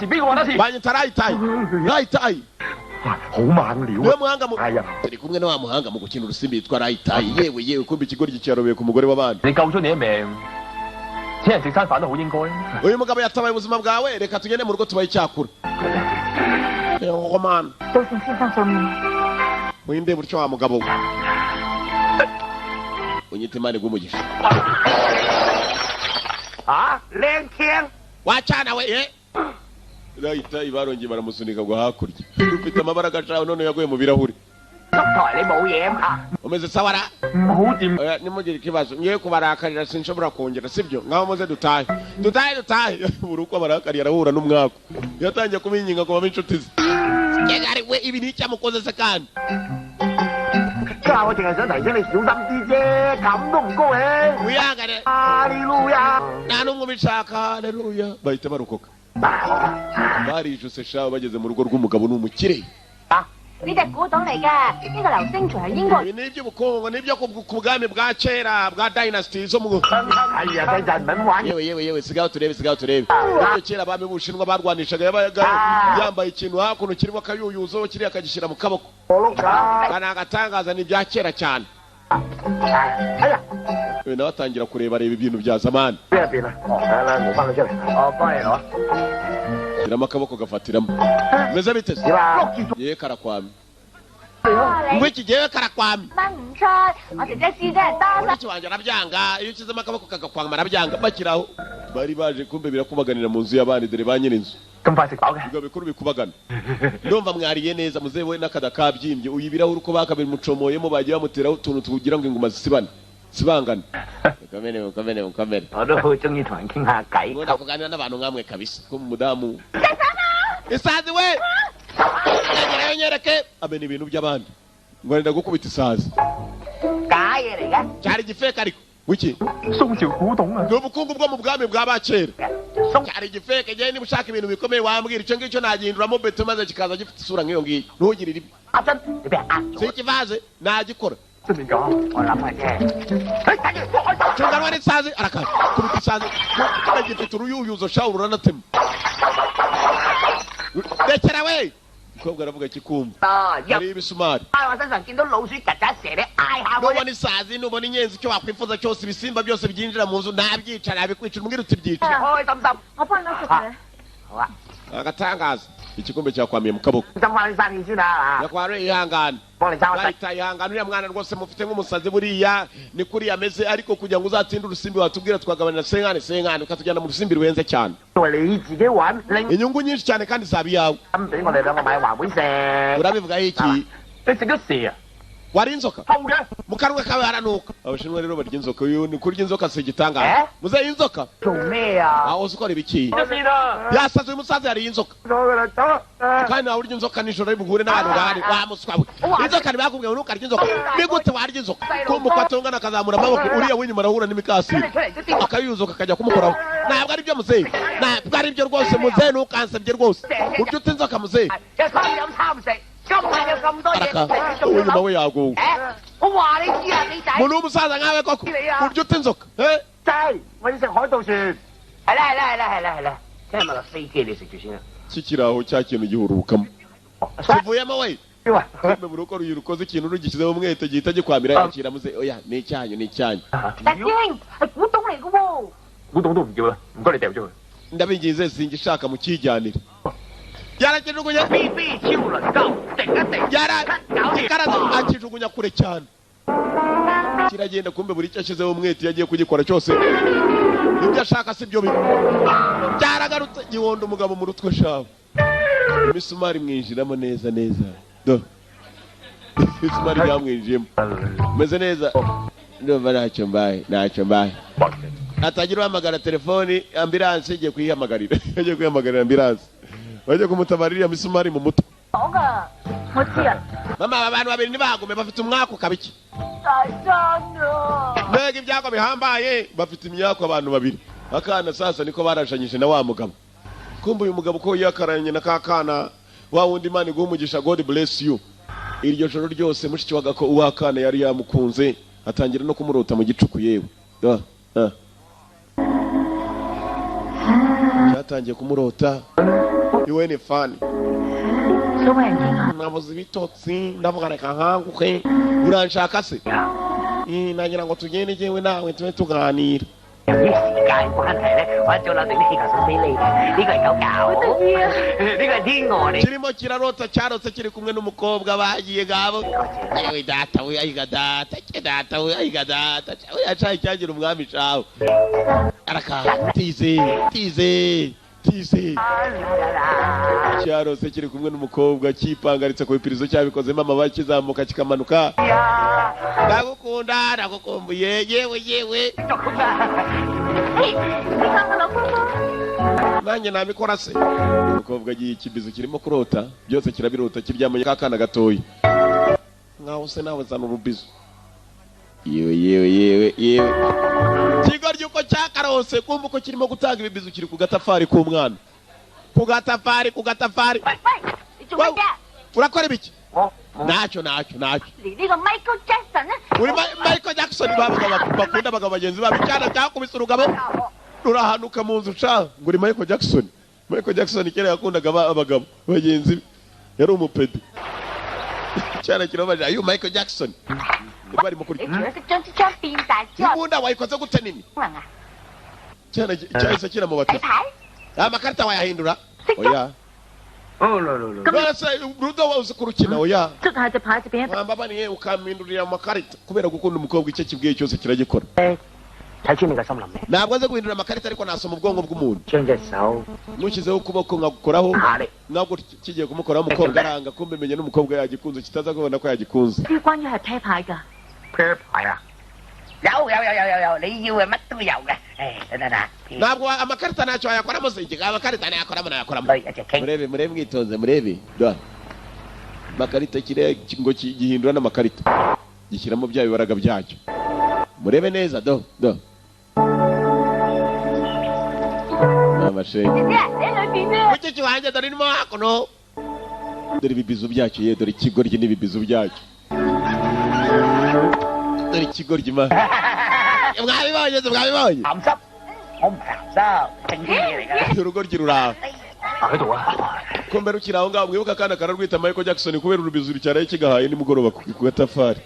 banyita rayitayi niwe muhanga turi kumwe na wa muhanga mu gukina urusimbi yitwa rayitayi yewe kumva ikigoryi cyarobeye ku mugore w'abandi. Uyu mugabo yatabaye ubuzima bwawe reka tugende mu rugo tubaye icyakura man winde buryo wa mugabo unyite Imana iguha Lenkeng wacana we rayitayi barongeye baramusunika ngo hakurya ufite amabara gacaho none yaguye mu birahuri umeze sawara nimugire ikibazo ngiye kubarakarira sinshobora kongera sibyo ngaho muze dutahe buri uko barakarira arahura n'umwako yatangiye kubinyinga kuba inshuti ze yegari we ibi ni icyamukoze se kandi 下，我淨係想提醒你小心啲啫，咁都唔高興。wihangane 哈利路亞。 nta n'umwe ubishaka haleluya bahita barokoka barijuse shaho bageze mu rugo rw'umugabo n'umukire 呢隻古董嚟嘅，呢個流星錘係英國。 ibi ni iby'ubukungu ni ibyo ku bwami bwa kera bwa dynasty zo mu 係啊，細陣唔好玩。 yewe sigaho turebe ibyo kera abami b'ubushinwa barwanishaga yabaga yambaye ikintu hakuno kirimo akayuyuzo kiriya akagishyira mu kaboko kana agatangaza ni ibya kera cyane nawe atangira kureba ibintu bya zamani 邊入邊啊？係啦，攞翻佢出嚟。我幫你攞。 shyiramo akaboko gafatiramo meze biteze yewe karakwamye ngo iki gihe karakwamye 掹唔出，我姐姐試真係多啦。 iki wanjye arabyanga iyo ushyizemo akaboko kagakwama arabyanga bakiraho bari baje kumbe birakubaganira mu nzu y'abandi dore ba nyir'inzu 咁快食飽嘅？ ibyo bikuru bikubagana ndumva mwariye neza muzehe we n'akada kabyimbye uyu ibirahuri uko bakabiri mucomoyemo bagiye bamuteraho utuntu tugira ngo inguma sibangane mukomere 我都好中意同人傾下偈。 nkunda kuganira n'abantu nkamwe kabisa ko umudamu isazi we nagerayo nyereke abe ni ibintu by'abandi ngo nenda gukubita isazi 假嘢嚟嘅。 cyari igifeka ariko wiki 宋朝古董啊！ ni ubukungu bwo mu bwami bwa bakera cyari igifeka igihe niba ushaka ibintu bikomeye wambwira icyo ngicyo nagihinduramo beto maze kikaza gifite isura nk'iyo ngiyo ntugirire ibi 阿珍，你俾人呃咗。 si ikivaze nagikora 真定假？我諗下啫。 cyunganwa n'isazi arakaza kubita isazi gifite uruyuyuzo shaho uranatema rekera we umukobwa aravuga kikumva 啊，入 hari ibisumari 我身上見到老鼠、曱甴、蛇，你嗌下我。 nubona isazi nubona inyenzi icyo wakwifuza cyose ibisimba byose byinjira mu nzu ntabyica ntabikwica umubwira uti byica 開心心，我幫你攞食佢。 好啊， agatangaza igikombe cyakwamiye mu kaboko 執翻啲生意先啦嚇， yakwariye ihangane 幫你揸一劑。 bahita ihangane uriya mwana rwose mufite nk'umusazi buriya ni kuriya ameze ariko kugira ngo uzatsinde urusimbi watubwira twagabanira senkani ukatujyana mu rusimbi ruhenze cyane 因為你自己玩，另 inyungu nyinshi cyane kandi zaba iyawe 咁俾我哋兩個買還會食。 urabivugaho iki 你食咗蛇啊？ wari inzoka 臭嘅。 mu kanwa kawe haranuka abashinwa rero barya inzoka uyu ni kurya inzoka si igitangaza muzehe inzoka 做咩啊？ aho uzi ukora ibiki 咗先啦。 yasaze uyu musaza yariye inzoka 咗㗎啦，走啦。 kandi nawe urya inzoka nijoro ari buhure n'abantu bahari wa muswa we inzoka ntibakubwiye ngo ntukarye inzoka ni gute warya inzoka kumva uko atongana akazamura amaboko uriya w'inyuma arahura n'imikasiro 出嚟都跌。 akayuzuka akajya kumukoraho ntabwo ari byo muzehe ntabwo ari byo rwose muzehe ntukansebye rwose urya ute inzoka muzehe 又貪飲貪食，今日有咁多嘢 araka 食，仲要 uw'inyuma 諗 we yaguwe 我話你知啊，你仔。 umuntu w'umusaza nkawe koko urya ute inzoka 仔，我要食海盜船。 係啦，聽日咪落飛機你食住先啦。 kikiri aho cya kintu gihurukamo kivuyemo we 喂， kumbe mu rugo rukoze ikintu rugishyizeho umwete gihita gikwamira yakira muzehe oya ni icyanyu 大英係古董嚟嘅喎。 古董都唔要啦，唔該你掉咗佢。 ndabinginze singishaka mukijyanire yarakijugunya 飛飛超輪溝，定一定。 yarakaraze akijugunya kure cyane kiragenda kumbe buri icyo ashyizeho umwete yagiye kugikora cyose ibyo ashaka si byo bibi byaragarutse gihondo umugabo mu rutwe shawe imisumari mwinjiramo neza do imisumari byamwinjiyemo meze neza ndumva ntacyo mbaye atagira uhamagara telefoni ambilanse igiye kuyihamagarira ambilanse bajya kumutabarira imisumari mu mutwe 講㗎，我知啊。 mama aba bantu babiri ntibagume bafite umwaka ukabiki 大真啊！ mbega ibyago bihambaye bafite imyaka abantu babiri akana sasa niko barashanyije na wa mugabo kumbe uyu mugabo ko yakaranye na kakana wa wundi Imana iguha umugisha God bless you iryo joro ryose mushiki waga ko uwakana yari yamukunze atangira no kumurota mu gicuku yewe cyatangiye kumurota iwe ni fani 做咩人影啊？ nabuze ibitotsi ndavuga reka nkanguke uranshaka se nagira ngo tugende jyewe nawe tube tuganira 由於時間關係咧，我一早攞定啲氣球送俾你嘅。呢個係狗狗，好得意啊！呢個係天鵝嚟。 kirimo kirarota cyarotse kiri kumwe n'umukobwa bagiye gabo yewe data we ayiga data data we ayiga data we yacaye cyagira umwami cawe araka tize cyarose kiri kumwe n'umukobwa kipangaritse ku bipirizo cyabikozemo amababa kizamuka kikamanuka ndagukunda ndagukumbuye yewe nanjye nabikora se umukobwa agiye ikibizo kirimo kurota byose kirabirota kiryamanye kakana gatoya nkaho se nawe zana urubizo yewe kigoryi uko cyakarose kumva uko kirimo gutanga ibibizo kiri ku gatafari k'umwana ku gatafari urakora ibiki ntacyo你個 Michael Jackson 咧 uri Michael Jackson bakunda abagabo bagenzi babo icyana cyakubise urugabo rurahanuka mu nzu ca ngo uri Michael Jackson kera yakundaga abagabo bagenzi yari umupedi icyana kirabaje ayo Michael Jackson bari mukuri 你除咗識將支槍變大之外， imbunda wayikoze gute nini 功能啊？ cyana cyahise kira mu 睇 batatu 牌， amakarita wayahindura 識咗 oya 哦，來， barasa rudo wose kurukina oya 捽下隻牌就變一 wambabaniye ukampindurira amakarita kubera gukunda umukobwa icyo kibwiye cyose kiragikora 睇穿你個心諗咩？ ntabwo aze guhindura amakarita ariko nasoma ubwonko bw'umuntu 將隻手 nushyizeho ukuboko nkagukoraho 下力， ntabwo kigiye kumukoraho umukobwa aranga kumbe menye n'umukobwa yagikunze kitaza kubona ko yagikunze 啲關於係啤牌㗎。 啤牌啊！有，你要嘅乜都有嘅。誒，等， ntabwo amakarita ntacyo wayakoramo se igihe amakarita nayakoramo 對，一隻傾。 murebe mwitonze murebe dore amakarita kiriya ngo gihindura n'amakarita gishyiramo bya bibaraga byacyo murebe neza do amashenyi 姐姐，你喺裏邊咧。 mucyo wanjye dore irimo hakuno dore ibibizo byacyo ye dore ikigoryi n'ibibizo byacyo dore ikigoryi ma mwabibonye鹹濕，我唔係鹹濕，正經嘢嚟㗎。 urugoryi ruraho 喺度啊！ kumbe rukiri aho ngaho mwibuka akana kararwita Michael Jackson kubera urubizo rucyaraye kigahaye nimugoroba ku gatafari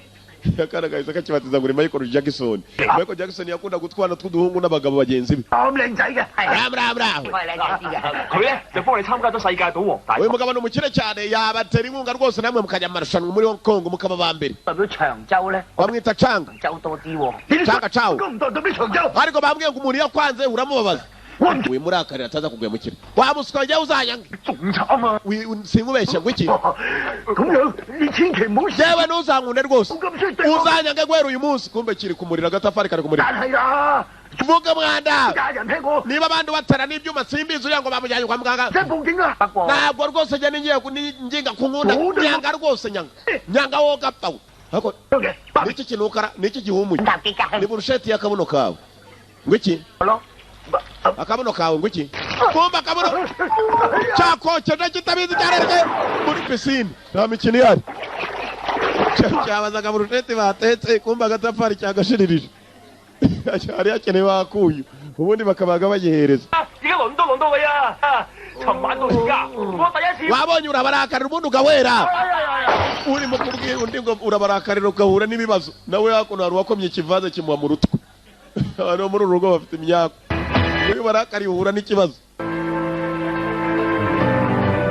akana gahise kakibatiza ngo ni Michael Jackson yakunda gutwana tw'uduhungu n'abagabo bagenzi be 咁靚仔嘅， bravo 我係靚仔啲嘅。 佢咧就幫你參加咗世界賭王大賽， uyu mugabo ni umukire cyane yabatera inkunga rwose namwe mukajya mu marushanwa muri Hong Kong mukaba ba mbere 代表長洲咧， bamwita canga 長洲多啲喎。 canga cawo 咁唔代表長洲， ariko bambwiye ngo umuntu iyo akwanze uramubabaza wimurakarira ataza kugwemukira wamuswa njyewe uzanyanga 仲慘啊！ sinkubeshye ngo iki 咁樣你千祈唔好試， jewe ntuzankunde rwose 咁衰對我。 uzanyange guhera uyu munsi kumbe kiri kumurira agatafari kari kumurira 但係啊， vuga mwanda 家人聽我， niba abandi batera n'ibyuma simbizi uriya ngo bamujyanye kwa muganga 真報警啊！ 不過 ntabwo rwose njye ninginga kunkunda nyanga rwose nyanga wowe gapfa we ariko 得嘅， niki kinukara niki gihumuye 咁幾格 ni burusheti y'akabuno kawe ngo iki 咯。 akabuno kawe ngo iki kumva akabuno cyakokeje kitabizi cyarereke muri pisine nta mikino ihari cyabazaga burusheti batetse kumva agatafari cyagashirije hari hakenewe bakuyu ubundi bakabaga bagihereza 而家輪到你啊！尋晚到而家，我第一次。 wabonye urabarakarira ubundi ugawera urimo kubwira undi ngo urabarakarira ugahura n'ibibazo nawe hakuno hari uwakomye ikivaze kimuha mu rutwe abantu muri uru rugo bafite imyaka iyo barakariye uhura n'ikibazo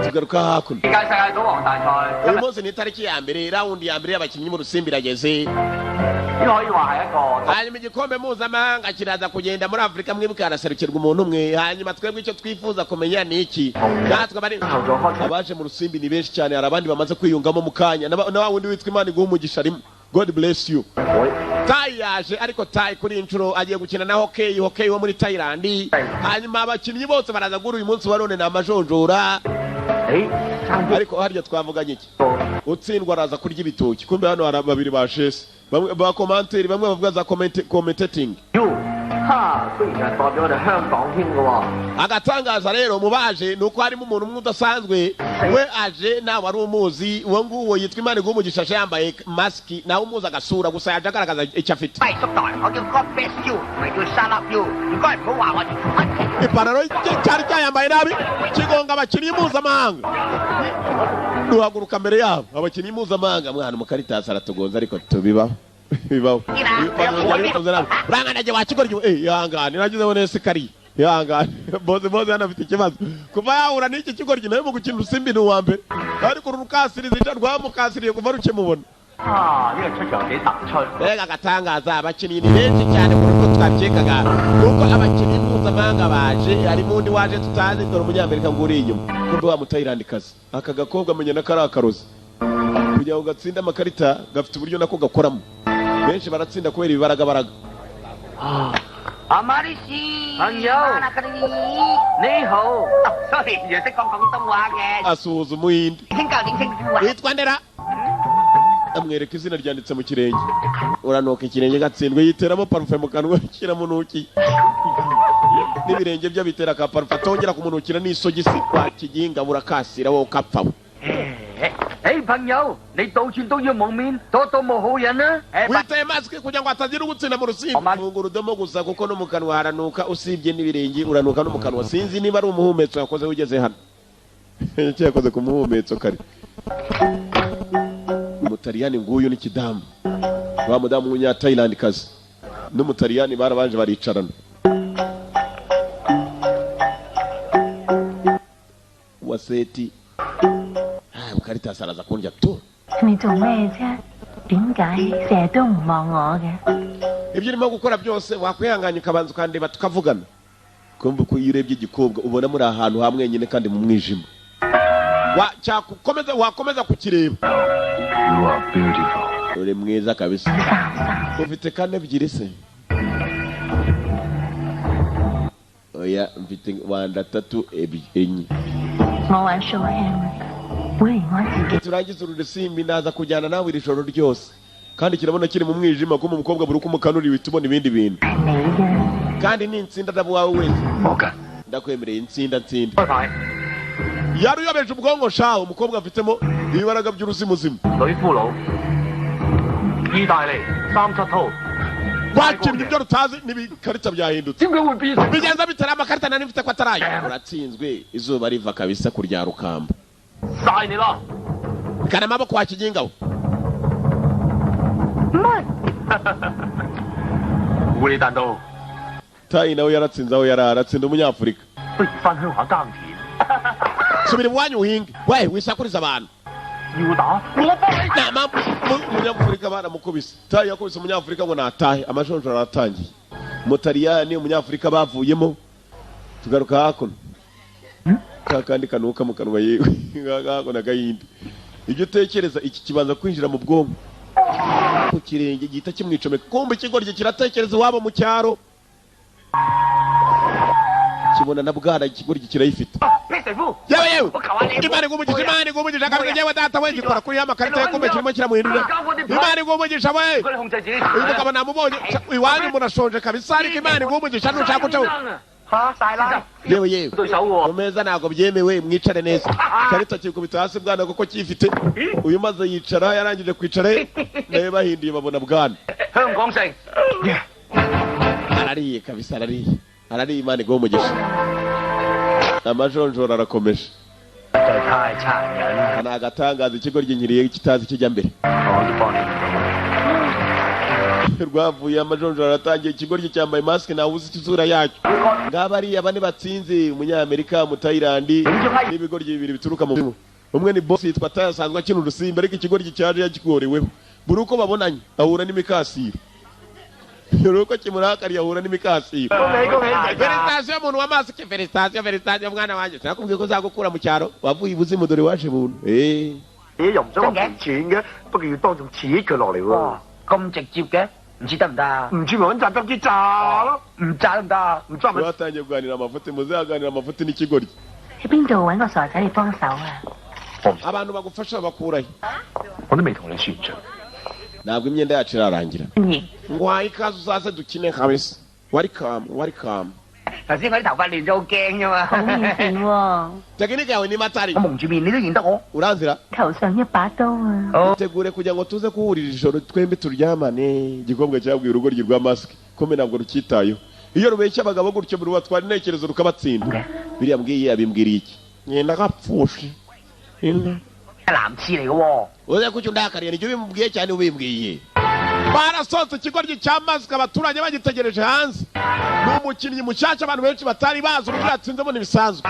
tugaruka hakuno 世界賭王大賽， uyu munsi ni itariki ya mbere rawundi ya mbere y'abakinnyi mu rusimbi irageze 呢可以話係一個。 hanyuma igikombe mpuzamahanga kiraza kugenda muri afurika mwibuke haraserukirwa umuntu umwe hanyuma twebwe icyo twifuza kumenya ni iki natwe abari abaje mu rusimbi ni benshi cyane hari abandi bamaze kwiyungamo mu kanya na wa wundi witwa imana iguha umugisha rimwe God bless you tayi yaje ariko tayi kuri iyi nshuro agiye gukina na hockey wo muri Thailand hanyuma abakinnyi bose baraza guhura uyu munsi wa none ni amajonjora ariko harya twavuganye iki utsindwa araza kurya ibitoki kumbe hano hari babiri bashese bamwe ba komanteri bamwe bavuga za commentating 哈，居然係代表我哋香港添嘅喎。 agatangaza rero mu baje ni uko harimo umuntu umwe udasanzwe we aje nawe wari umuzi uwo nguwo yitwa imana iguha umugisha yambaye masiki nawe umuzi agasura gusa yaje agaragaza icyo afite 喂，叔代，我叫 God bless you，唔係叫 shut up you，唔該唔好話我哋。 ipantaro cyari cyayambaye nabi kigonga abakinnyi mpuzamahanga duhaguruka mbere yabo abakinnyi mpuzamahanga mwana mukaritasi aratugonza ariko tubibaho bibaho uranganaje wakigoryo ihangane nagizeho nese kari ihangane boze hano afite ikibazo kuva yahura n'iki kigoryo nawe mu gukina urusimbi ni uwa mbere ariko urukasiriza icyo rwamukasiriye kuva rukimubona 啊，呢個出場幾突出。 mbega agatangaza abakinnyi ni benshi cyane kuko twabyekaga nuko abakinnyi mpuzamahanga baje harimo undi waje tutazi dore umunyamerika ngo uri inyuma kumbe wa mutayirandikazi aka gakobwa amenya na kari akarozi kugira ngo gatsinde amakarita gafite uburyo nako gakoramo benshi baratsinda kubera ibibaragabaraga 阿媽啲事，朋友那嗰啲你好， ，sorry，又識講廣東話嘅， asuhuza umuhinde 請教點稱呼啊？ witwa ndera amwereka izina ryanditse mu kirenge. Uranuka ikirenge gatsindwe yiteramo parufe mu kanwa kiramunuki. N'ibirenge byo bitera ka parufe atongera kumunukira n'isogisi kwa kiginga burakasira wowe ukapfa. 朋友，你到處都要蒙面，多到冇好人啊！ Witaye mask kugira ngo atagira ugutsinda mu rusimbi. Funga urudomo gusa kuko no mu kanwa haranuka usibye n'ibirenge uranuka no mu kanwa. Sinzi niba ari umuhumetso yakoze ugeze hano. Icyo yakoze ku muhumetso kare. Umutaliyani nguyu n'ikidamu. Wa mudamu w'unya Thailand kazi. N'umutaliyani barabanje baricarana. Waseti. Karita saraza kunja tu. 你做咩啫？點解成日都唔望我嘅？ Ibyo urimo gukora byose wakwihanganya ukabanza ukandeba tukavugana. Kumva ko iyo urebye igikobwa ubona muri ahantu hamwe nyine kandi mu mwijima. Wakomeza kukireba. You are beautiful. Uri mwiza kabisa. Ufite kane ebyiri se? Oya, mfite wanda tatu enye. 我玩數輕，本嚟我自己。 Turangiza urusimbi naza kujyana nawe iri joro ryose. Kandi kirabona kiri mu mwijima ko mu mukobwa buri uko umukanuri bitubona ibindi bintu. Kandi ni insinda ndabo wawe wese. Ndakwemereye insinda. Yari uyobeje ubwongo shaho umukobwa afitemo ibibaraga by'urusimuzima. 女俘虜，意大利37套。 Wakinnye ibyo rutazi n'ibikarita byahindutse. 點解會變成？ Bigenza bitari amakarita nari mfite ko ataraye. Uratsinzwe izuba riva kabisa kurya rukamba. 晒你啦！ Kana amaboko wa kiginga we. 狐狸彈道， Tayi nawe yaratsinze aho yaratsinda umunyafurika. 不如翻鄉下耕田。 Subira iwanyu uhinge. We wisakuriza abantu. 要打我幫你。 Umunyafurika baramukubise. Tayi yakubise umunyafurika ngo natahe amajonjora aratangiye. Umutaliyani umunyafurika bavuyemo. Tugaruka hakuno. Kakandi kanuka mu kanwa yewe. Ngako nagayindi. Ibyo utekereza iki kibanza kwinjira mu bwonko. Ku kirenge gihita kimwicomeka. Kumbe ikigoryi kiratekereza iwabo mu cyaro. Kibona na bwana ikigoryi kirayifite. Yewe Imana igumugisha akabwira yewe data we gikora kuri amakarita yakomeye kirimo kiramuhindura. Imana igumugisha we. Uyu mugabo namubonye iwanyu murashonje kabisa ariko Imana igumugisha nushaka uca we. 嚇晒啦！ Yewe 對手喎， Umeza ntabwo byemewe mwicare neza. Karita kikubita hasi bwana kuko kifite. Uyu maze yicara yarangije kwicara nawe bahindiye babona bwana. 香港城。 Arariye kabisa arariye Imana igumugisha. Amajonjora arakomeje. 實在太殘忍啦！ Ni agatangaza ikigoryi nkiriye kitazi kijya mbere. 我都幫你。 Rwavuye amajonjora aratangiye ikigoryi cyambaye mask nawe uzi isura yacyo. Ngaba ari abane batsinze umunyamerika mu Thailand n'ibigoryi bibiri bituruka mu umwe ni boss yitwa Tayi asanzwe akina urusimbi ariko ikigoryi cyaje yagikoreweho. Buri uko babonanye ahura n'imikasiro. Ruko kimurakari ahura n'imikasiro. Felicitation umuntu wa mask felicitation mwana wanjye. Nakubwiye ko uzagukura mu cyaro wavuye ibuzimu dore waje buntu. 你又唔想話賠錢嘅，不過要當眾切佢落嚟喎。 咁直接嘅，唔知得唔得啊？ 唔知咪揾扎得啲炸咯， 唔炸得唔得啊？ 唔炸咪 Batangiye kuganira amafuti muzaganira amafuti n'ikigoryi. 喺邊度揾個傻仔嚟幫手啊？ Abantu bagufasha bakurahe. 我都未同你算賬。 Ntabwo imyenda yacu irarangira. Ngwaye ikaze uzaze dukine kabisa. Welcome. 頭先我啲頭髮亂咗好驚啫嘛。 好面前喎， Tekinike yawe ni matari. 我蒙住面你都認得我。 Uranzira? 頭上一把刀啊！ Tegure kugira ngo tuze kuhurira ijoro twembi turyamane. Igikobwa cyabwiye urugoryi rwa mask. Kome ntabwo rukitayo. Iyo rubeshya abagabo gutyo buri watwara intekerezo rukabatsinda. Biriya mbwiye abimbwiriye iki? Ngenda gapfushe. 係男廁嚟嘅喎。 Uze kucyo ndakariye nicyo bimbwiye cyane ubimbwiye. Barasohotse ikigoryi cya mask abaturage bagitegereje hanze. Ni umukinnyi mushyashya abantu benshi batari bazi uburyo yatsinzemo n'ibisanzwe.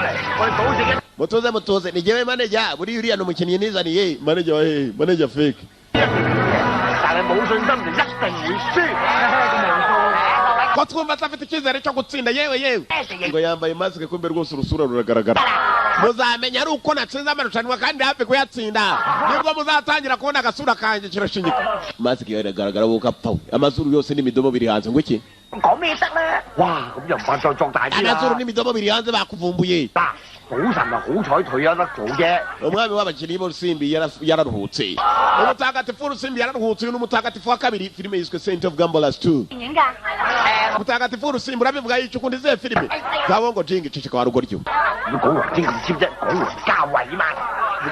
Mutuze ni jyewe manager buri uriya ni umukinnyi nizaniye manager wa hehe manager fake. 但係冇信心就一定會輸。 Ko twumva afite icyizere cyo gutsinda yewe. Ngo yambaye mask kumbe rwose urusura ruragaragara. muzamenya ari uko natsinze amarushanwa kandi hafi kuyatsinda nibwo muzatangira kubona agasura kanjye kirashinyika maze kigaragara buka pawe amazuru yose n'imidomo biri hanze ngo iki講咩得咧？哇！咁又唔怕再壯大啲啦。 amazuru n'imidomo biri hanze bakuvumbuye 賭神啊，好彩退休得早啫。 umwami w'abakinnyi b'urusimbi yararuhutse umutagatifu w'urusimbi yararuhutse uyu n'umutagatifu wa kabiri filime yiswe Saint of Gambolas 2 umutagatifu w'urusimbi urabivuga yica ukundi izihe filime gahongo jingi ceceka wa rugoryo 要講黃晶咁簽啫，講黃家衞嘛。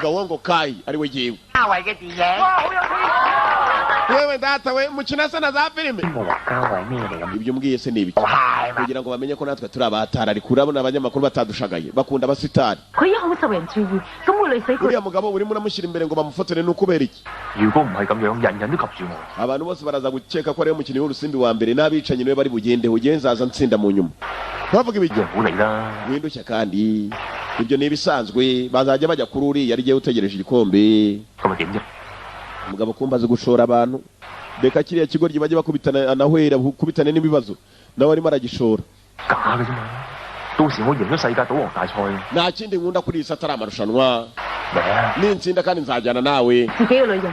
gahongo kai ari we jewe 家衞嘅電影。哇！好有睇。 wewe data we mukina sana za filime 邊個黃家衞咩嚟咁？ ibyo mbwiye se n'ibiki 係嘛？ kugira ngo bamenye ko natwe turi abatari ariko urabona abanyamakuru batadushagaye bakunda abasitari 佢一好受人注意，咁會累死佢。 uriya mugabo urimo uramushyira imbere ngo bamufotore ni ukubera iki 如果唔係咁樣，人人都及住我。 abantu bose baraza gukeka ko ariwe mukinnyi w'urusimbi wa mbere n'abicanyi niwe bari bugende nzaza ntsinda mu nyuma bavuga ibijyo 好嚟啦。 windushya kandi ibyo ni ibisanzwe bazajya bajya kuri uriya ari giye utegereje igikombe 咁咪點啫？ umugabo kumbaza gushora abantu reka kiriya kigo bajye bakubitana anahwera kubitane n'ibibazo nawe arimo aragishora 假嘅啫嘛。到時我贏咗世界賭王大賽。 nta kindi nkunda kuri iyi si atari amarushanwa 咩啊？ nintsinda kandi nzajyana nawe 自己嘅女人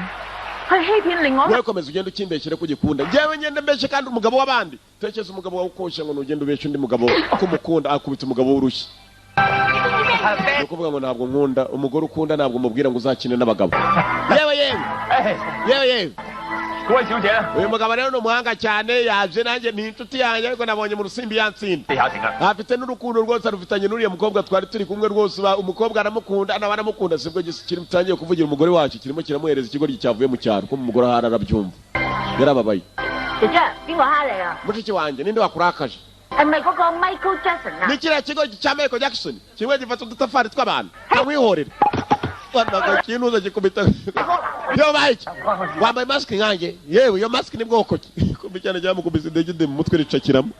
係欺騙另外。 wowe komeza ugenda ukimbeshyire ko ugikunda njyewe ngende mbeshye kandi umugabo w'abandi tekereza umugabo wawe ukoshye ngo nugende ubeshye undi mugabo ko umukunda akubita umugabo w'urushyi ni ukuvuga ngo ntabwo nkunda umugore ukunda ntabwo umubwira ngo uzakine n'abagabo yewe yewe yewe yewe 嗰位小姐， uyu mugabo rero ni umuhanga cyane yaje nanjye ni inshuti yanjye ariko nabonye mu rusimbi yatsinda 地下情啊！ afite n'urukundo rwose arufitanye n'uriya mukobwa twari turi kumwe rwose umukobwa aramukunda nawe aramukunda sibwo kitangiye kuvugira umugore wacu kirimo kiramuhereza ikigoryi cyavuye mu cyaro ko umugore ahari arabyumva yarababaye 姐姐，邊個蝦你啊？ mushiki wanjye ninde wakurakaje 係咪嗰個 Michael Jackson 啊？ ni kiriya kigo cya Michael Jackson kimwe gifata udutafari tw'abantu kamwihorera wanaga kinuza gikubita yo bayiki wambaye mask nkanjye yewe iyo mask ni bwoko ki kumbe cyane cyamukubise indege mu mutwe ricakiramo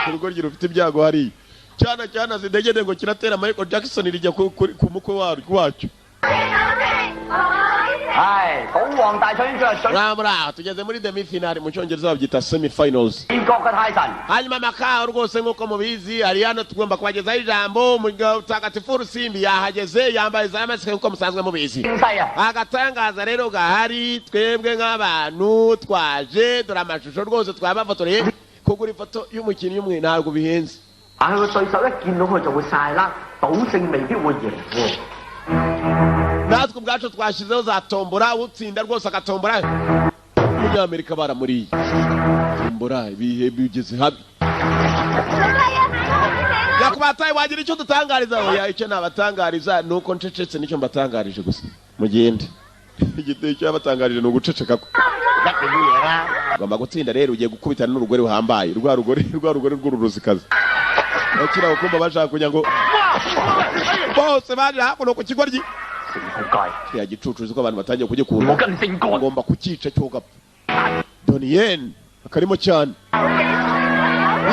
urugoryi rufite ibyago hari cyana zidegede ngo kiratera Michael Jackson rijya ku mukwe wacu 係賭王大賽已經係最 Ramura tugeze muri demi finale mu cyongereza babyita semi finals 美國嘅泰神。 hanyuma makao rwose nk'uko mubizi Ariana tugomba kubagezaho ijambo mutagatifu w'urusimbi yahageze yambaye za masike nk'uko musanzwe mubizi 正西啊！ agatangaza rero gahari twebwe nk'abantu twaje dore amashusho rwose twabafotoreye kugura ifoto y'umukinnyi umwe ntabwo bihenze 但係佢對手一見到佢就會晒啦，賭性未必會贏喎。 natwe ubwacu twashyizeho za tombora utsinda rwose agatombora umunyamerika baramuriye tombora ibihe bigeze habi yakubataye wagira icyo dutangariza oya icyo nabatangariza nuko ncecetse nicyo mbatangarije gusa mugende igiteye cyo yabatangarije ni uguceceka ko 一定要贏啦！ ugomba gutsinda rero ugiye gukubitana n'urugore ruhambaye rwa rugore rw'ururuzikazi bakira ukumva bashaka kugira ngo bose baje hakuno ku kigoryi 死仆街！ kiriya gicucu uzi ko abantu batangiye kugikunda 我跟勝幹。 ugomba kukica cyo gapfa Donien akarimo cyane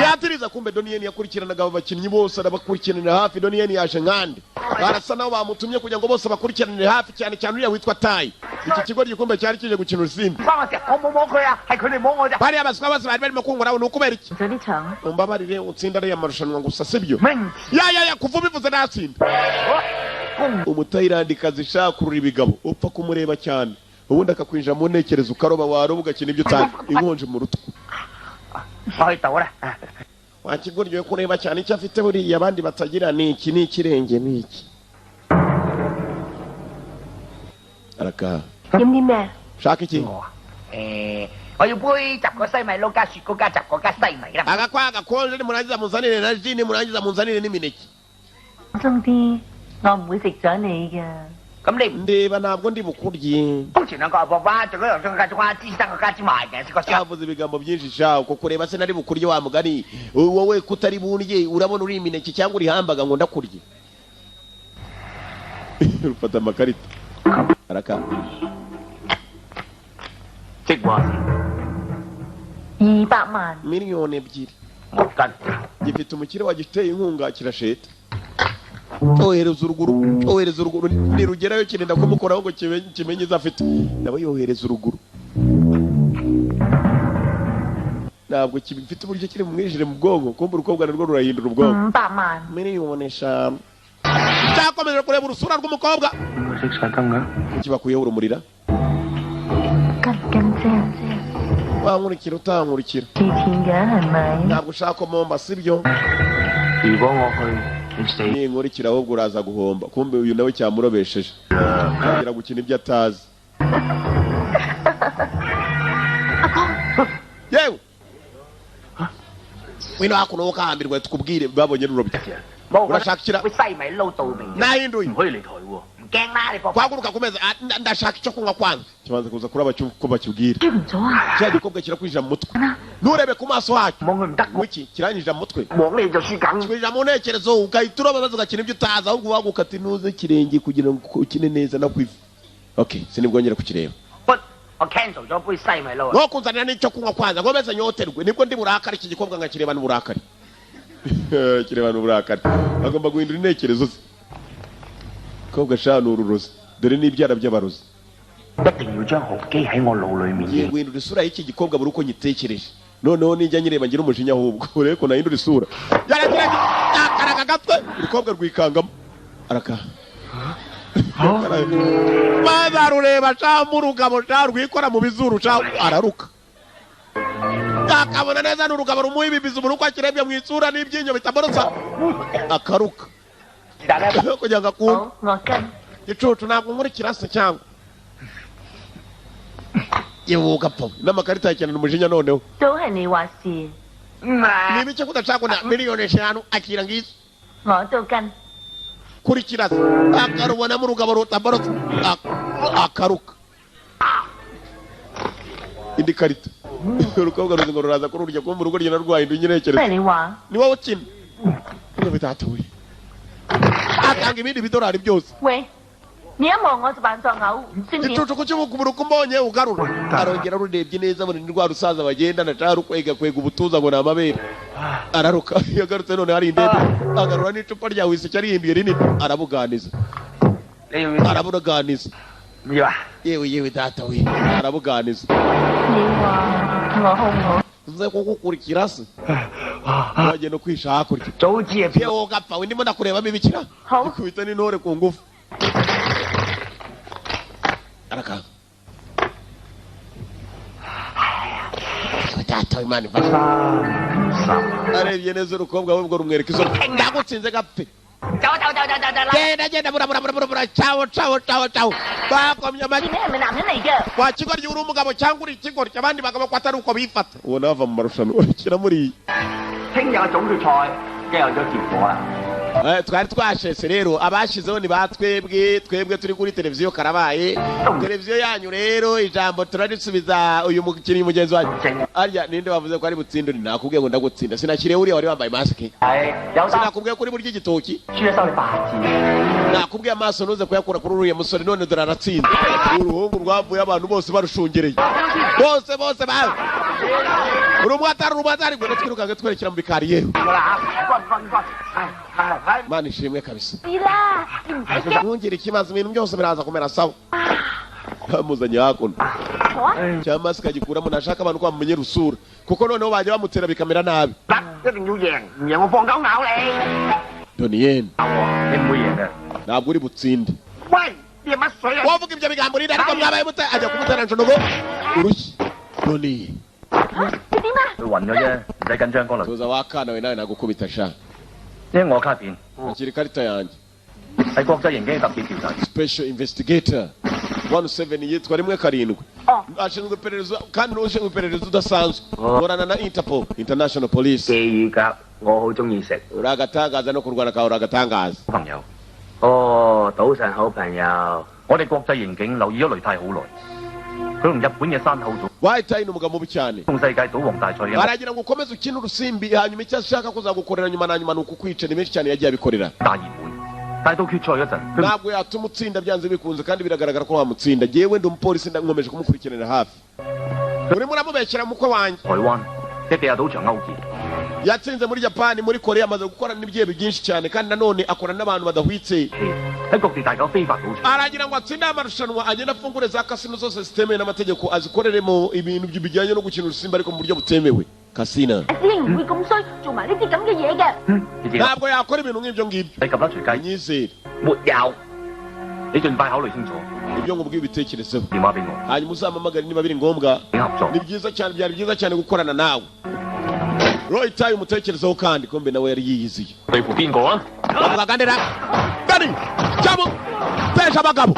yatiriza kumbe Donien yakurikiranaga abo bakinnyi bose arabakurikiranira hafi Donien yaje nkande barasa naho bamutumye kugira ngo bose bakurikiranire hafi cyane cyane uriya witwa Tai iki kigo gikombe cyari kije gukina urusimbi 關我事，我冇摸佢啊，係佢哋摸我啫。 bari abaswa bose bari barimo kungoraho ni ukubera iki 咗啲場， umbabarire utsinda ariya marushanwa gusa sibyo 明 ya kuva ubivuze natsinda umutayirandikazi shakurura ibigabo upfa kumureba cyane ubundi akakwinjira mu ntekerezo ukaroba waroba ugakina ibyo utanga inkonje mu rutwe 我去賭啦。 wakigoryoye kureba cyane icyo afite buriya abandi batagira ni iki ni ikirenge ni iki araka 飲啲咩？ shaka iki 我啊，我要杯雜果西米撈加雪糕加雜果加西米啦。 agakwa gakonje nimurangiza muzanire na ji nimurangiza muzanire n'imineke 鬆啲，我唔會食咗你㗎。 咁你唔 ndeba ntabwo ndi bukurye 當前兩個阿爸做嗰樣將加咗支生個加支埋嘅，食個燒。 yavuze ibigambo byinshi sha uko kureba se nari bukurye wa mugani wowe kutari bunye urabona uri imineke cyangwa uri hambaga ngo ndakurye rufata amakarita araka 即話200萬， miliyoni 2 冇跟。 gifite umukire wagiteye inkunga kirasheta cyohereza uruguru nirugerayo kirenda kumukoraho ngo kimenye izo afite nabo yohereza uruguru ntabwo kibifite uburyo kiri mu mwijire mu bwonko kumva urukobwa narwo rurahindura ubwonko 500萬， miliyoni 5 cyakomeje kureba urusura rw'umukobwa kibakuyeho urumurira wankurikira utankurikira ntabwo ushaka ko mpomba sibyo ninkurikira ahubwo uraza guhomba kumbe uyu nawe cyamurobesheje agira gukina ibyo atazi yewe wino hakuno ukahambirwa tukubwire babonye rurobye urashakira nahinduye kwaguruka kumeza ndashaka icyo kunywa kwanza kibanza kuza kuraba ko bakibwira cya gikobwa kirakwinjira mu mutwe nturebe ku maso hacyo wiki kiranyinjira mu mutwe kwinjira mu ntekerezo ugahita uroba maze ugakina ibyo utazi ahubwo waguka ati nuze kirenge kugira ngo ukine neza no kwiva okay sinibwongera kukireba ngo kunzanira n'icyo kunywa kwanza ngo meze nyoterwe nibwo ndi burakari iki gikobwa ngakireba n'uburakari kireba n'uburakari agomba guhindura intekerezo ze kobwa shano ururozi dore n'ibyara by'abarozi guhindura isura y'iki gikobwa buri uko nyitekereje noneho nijya nyireba ngira umujinya ahubwo urebe ko nahindura isura akaraga gatwe urukobwa rwikangamo araka bazarureba cyangwa urugabo cyangwa rwikora mu bizuru cyangwa araruka akabona neza n'urugabo rumuha ibibiza umuntu uko akirebye mu isura n'ibyinyo bitaborosa akaruka kugira ngo akumve gicucu ntabwo nkurikira se cyangwa yewe ugapfa n'amakarita yakenera umujinya noneho niba icyo kudashaka na miliyoni 5 akira ngizo kurikira se akarubonamo urugabo rutaborotse akaruka indi karita urukobwa ruzi ngo ruraza kururya kumva urugo rugenda rwahinduye intekerezo ni wowe ukina ngo bitatuye atanga ibindi bidolari byose gicucu kukibukumura uko mbonye ugarura arongera rurebye neza abona ni rwa rusaza bagenda naca rukwega kwega ubutuza ngo ni amabere araruka yagarutse none hari indende agarura n'icupa rya wisiki arihinduye rinini arabuganiza yewe data we arabuganiza nze kugukurikira se wagiye no kwisha hakurya yewe ugapfa we ndimo ndakurebamo ibikira ikubita n'intore ku ngufu araka data imana ifasha arebye neza urukobwa we ubwo rumwereka izo ndagutsinze gapfe genda bura ciao bakomye amagi kwa kigoryi uri umugabo cyangwa uri ikigoryi abandi bagabo ko atari uko bifata uwo nava mu marushanwa kira muri twari twashese rero abashizeho ni batwebwe turi kuri televiziyo karabaye televiziyo yanyu rero ijambo turarisubiza uyu mukinnyi mugenzi wacu arya ninde bavuze ko ari butsinduri nakubwiye ngo ndagutsinda sinakiriye uriya wari wambaye mask sinakubwiye kuri buryo igitoki nakubwiye amaso nuze kuyakura kuri uriya musore none dore aratsinze uruhungu rwavuye abantu bose barushungereye bose ba urumwatari ngo twirukange twerekera mu bikariyeri Mani shimwe kabisa ntungire ikibazo ibintu byose biraza kumera sawa bamuzanye hakuno cyangwa se kagikuramo nashaka abantu ko bamenye rusura kuko noneho bajya bamutera bikamera nabi Donien ntabwo uri butsinde wavuga ibyo bigambo rindi ariko mwabaye mute ajya kumutera njonogo urushyi Donien tuza wakana we nawe nagukubita sha akiri karita yanjye special investigator 17 yitwa rimwe karindwi ashinzwe iperereza kandi n'ushinzwe iperereza udasanzwe nkorana na Interpol International Police uragatangaza no kurwana kawe uragatangaza早晨好朋友我哋國際刑警留意咗雷太好耐佢同日本嘅山口組wahita ni umugabo mubi cyane同世界賭王大賽aragira ngo ukomeze ukina urusimbi hanyuma icyo ashaka kuzagukorera nyuma na nyuma ni ukukwica ni benshi cyane yagiye abikorera大熱門但係到決賽嗰陣ntabwo yatuma utsinda byanze bikunze kandi biragaragara ko wamutsinda yewe ndi umupolisi nkomeje kumukurikiranira hafi urimo uramubeshyira mukwe wanjye台灣一地下賭場勾結yatsinze muri Japan muri Korea amaze gukora n'ibyebe byinshi cyane kandi nanone akora n'abantu badahwitse喺各地大搞非法賭場aragira ngo atsinde amarushanwa agenda afungure za kasino zose zitemewe n'amategeko azikoreremo ibintu bijyanye no gukina urusimbi ariko mu buryo butemewe kasino ntabwo yakora ibintu nk'ibyo ngibyo你及得隨街nyizere 沒有。你盡快考慮清楚。 ibyo ngubwiye ibitekerezo 電話俾我。 hanyuma uzampamagare niba biri ngombwa 合作。 ni byiza cyane byari byiza cyane gukorana nawe Roy Tayi umutekerezaho kandi kombe nawe yari yiyiziye 對付邊個啊？ bamuganira Dani cyamu tesha abagabo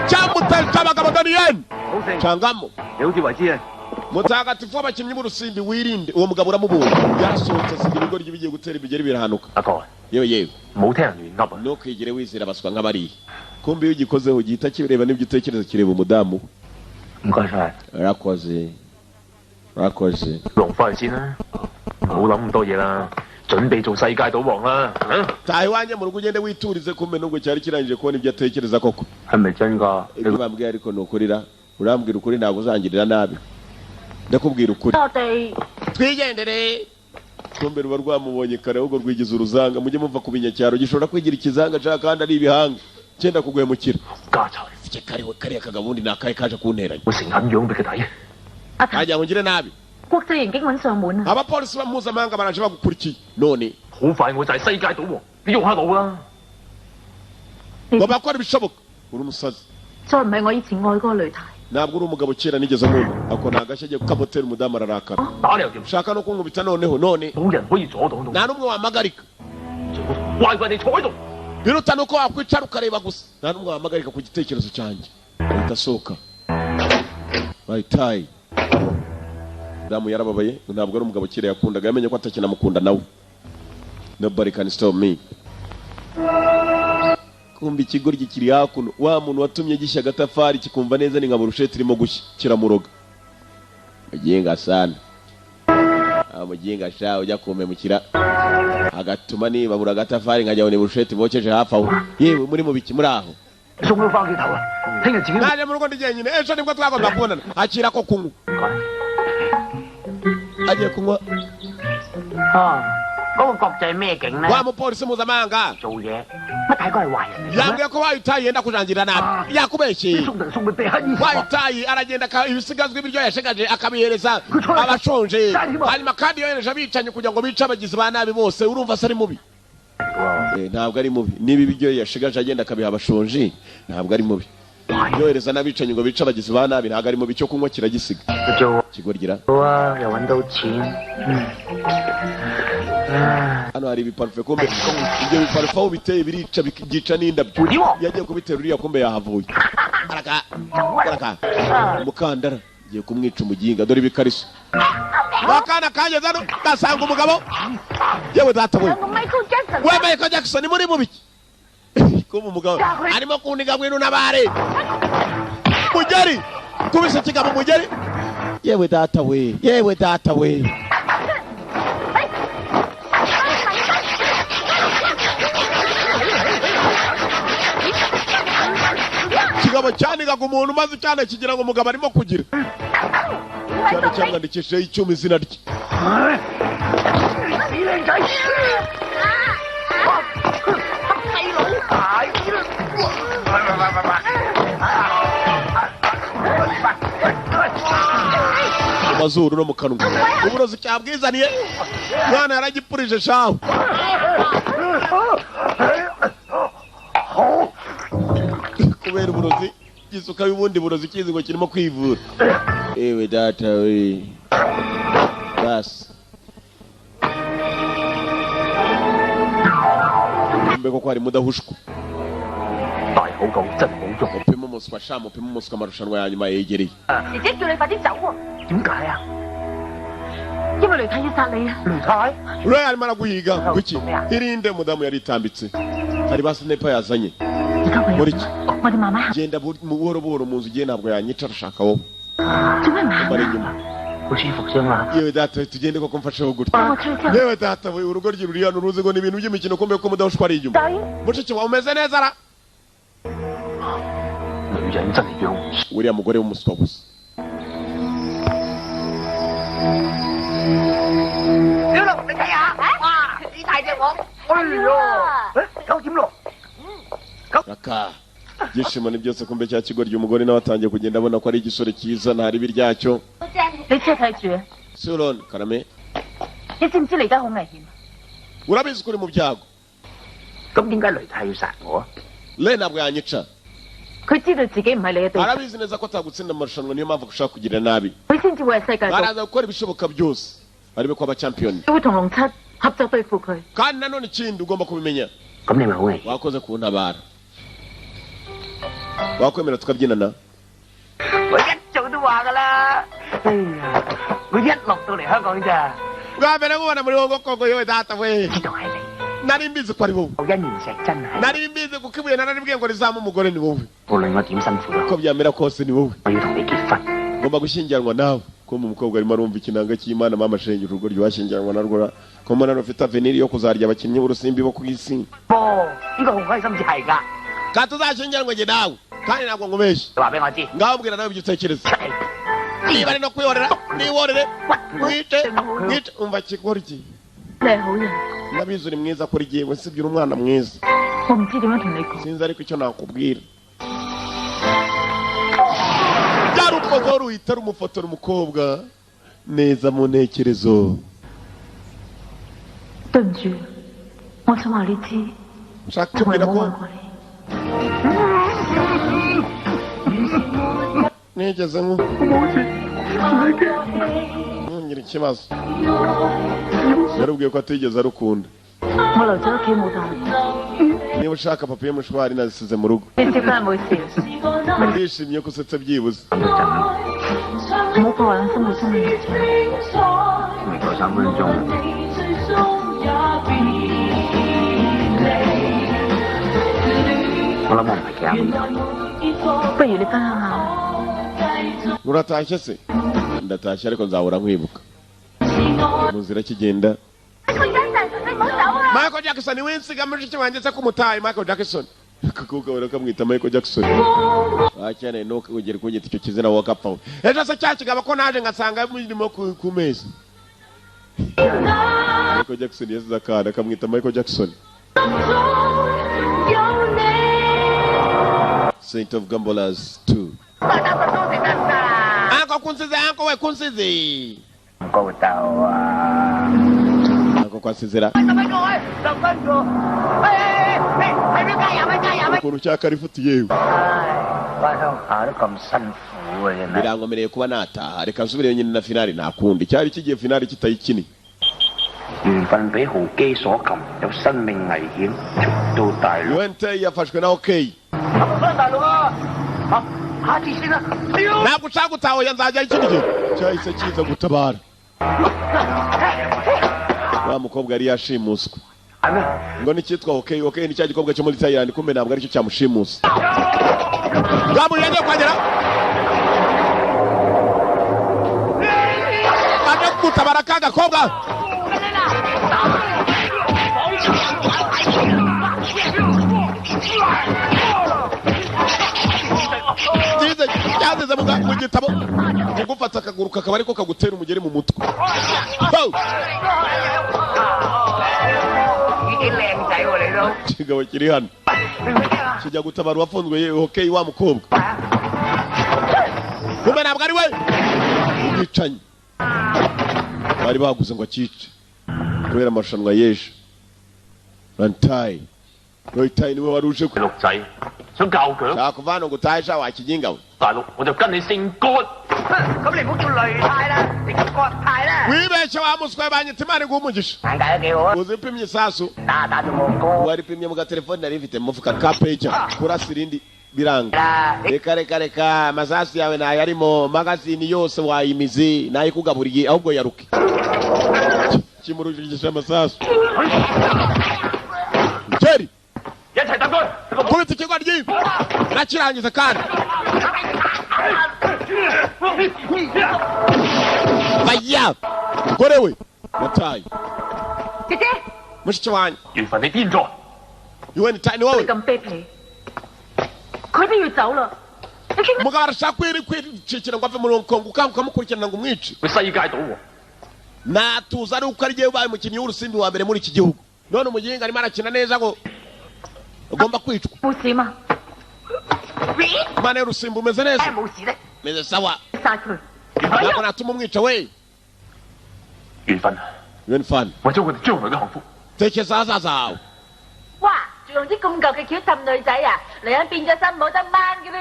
cyamu tesha abagabo Daniel cyangamo 你好似為之啊！ mutagatifu w'abakinnyi b'urusimbi wirinde uwo mugabo uramubonye yasohotse asiga ibigo bigiye gutera ibigeri birahanuka 阿哥， yewe 冇聽人亂噏啊！ ntukigere wizera abaswa nk'abariya kumbe iyo ugikozeho gihita kireba n'ibyo utekereza kireba umudamu 唔該晒。 urakoze 落翻去先啦，唔好諗咁多嘢啦，準備做世界賭王啦！ taha iwanjye mu rugo ugende witurize kumbe nubwo cyari kirangije kubona ibyo atekereza koko 係咪真㗎？ ibyo bambwiye ariko ni ukurira urambwira ukuri ntabwo uzangirira nabi ndakubwira ukuri 我哋 twigendere kumbe ruba rwamubonye kare ahubwo rwigize uruzanga mujye muva ku binyacyaro gishobora kwigira ikizanga nshaka kandi ari ibihanga cyenda kuguhemukira 家財， sike kariya kagabundi ni akahe kaje kunteranya 會成咁樣俾佢睇。 阿頭， hajya ngo ngire nabi 國際刑警揾上門啊！ abapolisi mpuzamahanga baraje bagukurikiye none 好快我就係世界賭王，你用下腦啦！ ngo bakora ibishoboka uri umusazi 再唔係我以前愛嗰個擂台， ntabwo uri umugabo kera nigeze nkunda ako ni agashya agiye kukamutera umudamu ararakara 打你又點？ ushaka no kunkubita noneho none 冇人可以阻擋到。 nta n'umwe wamagarika 怪怪你坐喺度。 biruta nuko wakwicara ukareba gusa nta n'umwe wamagarika ku gitekerezo cyanjye ahita asohoka bayitaye damu yarababaye ntabwo ari umugabo kera yakundaga yamenye ko atakinamukunda nawe nobody can stop me kumva ikigoryi kiri hakuno wa muntu watumye gishya agatafari kikumva neza ni nka burusheti irimo gushya kiramuroga muginga sana muginga sha ujya kumpemukira agatuma niba bura agatafari nkajya ngo ni burusheti bokeje hafi aho yewe muri mu biki muri aho 送咗翻屋企頭啊！聽日自己 naje mu rugo ndi jyenyine ejo nibwo twagomba kubonana akira ko kunywa agiye kunywa 啊，嗰個國際咩警咧？ wa mupolisi mpuzamahanga 做嘢乜睇過係壞人嚟嘅咩？ yambwiye ko wayitaye yenda kujangira nabi yakubeshye 送人送俾俾乞兒。 wayitaye aragenda ibisigazwa ibiryo yashigaje akabihereza abashonje hanyuma kandi yohereje abicanyi kugira ngo bice abagizi ba nabi bose urumva se ari mubi ntabwo ari mubi niba ibiryo yashigaje agenda akabiha abashonje ntabwo ari mubi yohereza n'abicanyi ngo bice abagizi ba nabi ntabwo ari mubi cyo kunywa kiragisiga 做 kigorgira 啊，又揾到錢。hano hari ibiparufe kumbe ibyo biparufe aho biteye birica byica n'indabyo yagiye kubitera uriya kumbe yahavuye araka umukandara ngiye kumwica umuginga dore ibikariso wakana kageze hano gasanga umugabo yewe data we Michael Jackson ni muri mubiki kumbe umugabo arimo kuniga gwino nabare mugeri kubise kigabo mugeri yewe data we kigabo cyanigaga umuntu maze cyane kigira ngo umugabo arimo kugira cyane cyamwandikishijeho icyuma izina rye amazuru no mu kanwa uburozi cyabwizaniye mwana yaragipurije shaho kubera uburozi gisuka y'ubundi burozi kizi ngo kirimo kwivura ewe data we basi mbe ko kwari mudahushwa 大口狗真冇用。 mupima umuswa sha mupima umuswa amarushanwa ya nyuma yegereye 姐姐叫你快啲走喎， 點解啊？ 因為擂台要殺你啊！ 雷太， uriya arimo araguhiga kuki irinde umudamu yaritambitse hari ba sniper yazanye 而家佢 muri 有 iki 我哋慢慢行， genda buhoro buhoro mu nzu ugiye ntabwo yanyica arashaka wowe 做咩唔行 bari 啊？ inyuma 好舒服啫嘛。 yewe data we tugende koko mfasheho gutya 幫我吹吹。 yewe data we urugo ruri hano uruzi ngo ni ibintu by'imikino kumbe ko mudahushwa ari inyuma 仔， mushiki wawe umeze neza ra 女人真係養。 uriya mugore w'umuswa gusa 小龍，你睇下，哇，幾大隻鑊！哎呀，九點六。 raka ibyishimo ni byose kumbe cya kigo ry'umugore nawe atangiye kugenda abona ko ari igisore cyiza nta ribi ryacyo 你車睇住啊！ Suron karame 你知唔知你而家好危險？ urabizi ko uri mu byago 咁點解雷太要殺我啊？ Le ntabwo yanyica 佢知道自己唔係你嘅對手， arabizi neza ko atagutsinda mu marushanwa niyo mpamvu gushaka kugira nabi 佢先至會係世界 araza gukora ibishoboka byose aribe ko aba champion 會同龍七合作對付佢。 kandi nanone ikindi ugomba kubimenya 咁你咪好危險。 wakoze kuntabara wakwemera tukabyinana 我一早都話㗎啦。哎呀，我一落到嚟香港咋， bwa mbere nkubona muri wowe koko yewe data we 知道係你。 nari mbizi ko ari wowe 我姻緣石真係， nari mbizi kuko ibuye nararibwiye ngo rizame umugore ni wowe 無論我點辛苦都 uko byamera kose ni wowe 我要同你結婚。 ngomba gushyingiranwa nawe ko mu mukobwa arimo arumva ikinanga cy'Imana mama shenge urugo rwashyingiranwa narwo ko mbona rufite avenir yo kuzarya abakinnyi b'urusimbi bo ku isi 噃，呢個好開心至係㗎。 kandi tuzashyingiranwa njye nawe kandi ntabwo ngubeshye 你話俾我知， ngaho mbwira nawe ibyo utekereza 出嚟。 niba ari no kwihorera nihorere mwice umva kigora iki 你係好人， ndabizi uri mwiza kuri jyewe sibyo uri umwana mwiza 我唔知點樣同你講。 sinzi ariko icyo nakubwira byari umugore uhita ari umufotora umukobwa neza mu ntekerezo 對唔住，我想話你知， nshaka 從來 kubwira 冇 ko 愛過你。 nigeze ntugire ikibazo yarubwiye ko atigeze arukunda 我留咗屋企冇帶， niba ushaka papiye mushwari nazisize mu rugo 你笑翻冇事， ndishimye ko usetse byibuze 唔好破壞我生活中嘅日常。 未夠3分鐘。我諗我唔係幾啱。 不如你分享下， uratashye se ndatashye ariko nzahora nkwibuka mu nzira kigenda Michael Jackson winsiga mushiki wanjye se kumutaye Michael Jackson kuko barakamwita Michael Jackson acyane no kugera kunyita icyo kizina wakapfa ejo se cyakigaba ko naje ngasanga murimo ku meza Michael Jackson yasize akana akamwita Michael Jackson Saint of Gambolas 2 Anko kunsize anko we kunsize 唔高竇啊！ Anko kwansizera 十蚊個位，10蚊個，係邊加油？加油！ ukuntu cyaka rifutiye 唉，翻鄉下都咁辛苦嘅真係。 birangomereye kuba nataha reka nsubire nyine na finali nakundi cyari kigiye finali kitayikini 緣分俾豪基所擒，有生命危險，速到大陸。 UNT yafashwe na OK 我翻大陸啊！下次先啦。ntabwo ushaka gutaha oya nzajya ikindi gihe cyahise kiza gutabara wa mukobwa yari yashimuswe 係咩？ ngo nicyitwa OK OK ni cya gikobwa cyo muri Thailand kumbe ntabwo aricyo cyamushimusa Gabu yagiye kwagera Bajya gutabara ka gakobwa cyazeze mu gitabo kugufata akaguru kakaba ariko kagutera umugeri mu mutwe 幾靚仔喎你都。 kigabo kiri hano kijya gutabara uwafunzwe OK wa mukobwa kumbe ntabwo ari we ubwicanyi bari baguze ngo akice kubera amarushanwa y'ejo Rantai Rantai niwe wari uje 六仔想教佢， shaka kuvana ngo utahe sha wakiginga we 大陸我就跟你姓葛。 咁你唔好叫雷太啦，你叫國太啦。 wibeshye wa muswa banyita imana iguha umugisha 眼界都幾好啊！ uzipimye isasu 打到我哥 waripimye mu gatelefoni nari mfite mu mufuka ka peja kurasa irindi biranga 啦， reka amasasu yawe nayo arimo magazini yose wayimize nayikugaburiye ahubwo yaruke kimurujije amasasu Jerry 一齊等佢。 kubita ikigo ry'ibi nakirangiza kandi baya gore we nataye 姐姐， mushiki wanjye 緣分你癲咗， UNT ni wowe 咁卑鄙，佢都要走啦，你傾 umugabo arashaka kwicikira ngo ave muri Hong Kong ukamukurikirana ngo umwice 佢世界賭喎。 natuza ari uko ari jyewe ubaye umukinnyi w'urusimbi wa mbere muri iki gihugu none umuginga arimo arakina neza ngo ugomba kwicwa 冇事嘛， imana y'urusimbi umeze neza 冇事咧。 meze sawa 殺佢。 ntabwo natuma umwica we 緣分， UNT fan 為咗我哋將來嘅幸福， tekereza ahazaza hawe 哇，仲用啲咁舊嘅橋氹女仔啊？女人變咗身冇得掹嘅咧。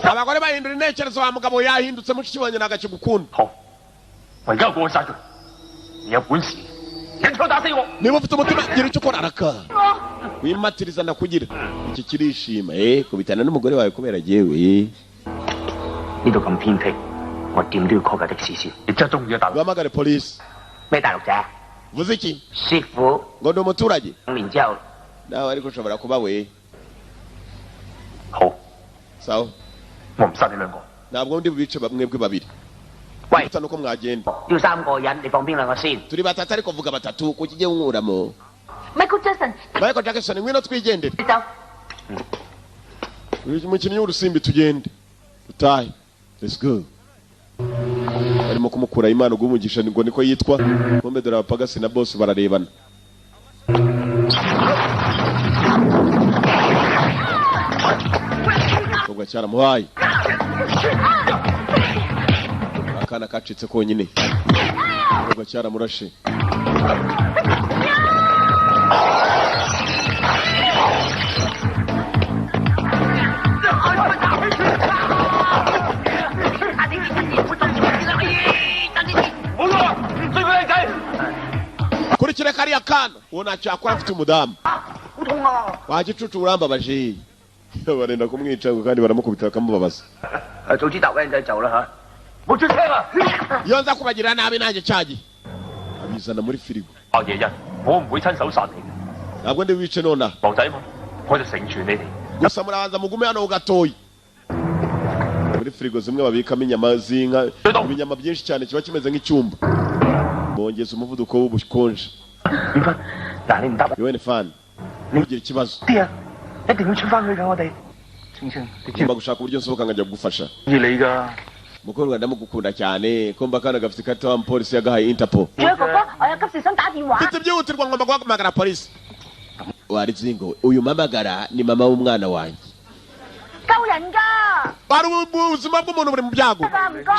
abagore bahindura intekerezo wa mugabo yahindutse mushiki wanjye nagakigukunda. 好，我而家過去殺佢。你有本事，一槍打死我。 niba ufite umutima gira icyo ukora araka wimatiriza ndakugira iki kirishima kubitana n'umugore wawe kubera jewe 呢度咁偏僻，我點都要 call 架的士先。你真係中意大陸？ guhamagare polisi 咩大陸仔？ uvuze iki 師傅， ngo ndi umuturage 2年之後， nawe ariko ushobora kuba we 好， sawa 我唔殺你兩個。 ntabwo ndi bubice mwebwe babiri 喂， gusa nuko mwagenda 要3個人，你放邊2個先？ turi batatu ariko vuga batatu kuki ujye unkuramo Michael Jackson， Michael Jackson ngwino twigendere 你走。 uyu mukinnyi w'urusimbi tugende dutahe let's go barimo kumukura imana ugumugisha ngo niko yitwa Pombe de la Pagasi na boss bararebana kobwa cyaramuhaye akana kacitse konyine kobwa cyaramurashe kurikira kariya kana uwo nacyakora afite umudamu wagicucu urambabaje barenda kumwica kandi baramukubita bakamubabaza 早知搭 van 仔走啦嚇！冇出聲啊！ iyo nza kubagira nabi nanjye cyagiye abizana muri firigo 阿爺一，我唔會親手殺你嘅。 ntabwo ndi wice nonaha 狼仔嘛，我就成全你哋。 gusa murabanza mugume hano gatoya muri firigo zimwe babikamo inyama z'inka ibinyama byinshi cyane kiba kimeze nk'icyumba bongeza umuvuduko w'ubukonje 元芬，嗱你唔答， yewe ni fan ntugire ikibazo 啲啊，一定要出翻去㗎我哋。青青，你知唔 ngomba gushaka uburyo nsohoka nkajya kugufasha 知你㗎？ mukundwa ndamugukunda cyane ko mbakana gafite ikarita wa mupolisi yagahaye Interpol 仲有哥哥，我有急事想打電話。 mfite byihutirwa ngomba guhamagara polisi warizingo uyu mamagara ni mama w'umwana wanjye 救人㗎！ wari ubuzima bw'umuntu buri mu byago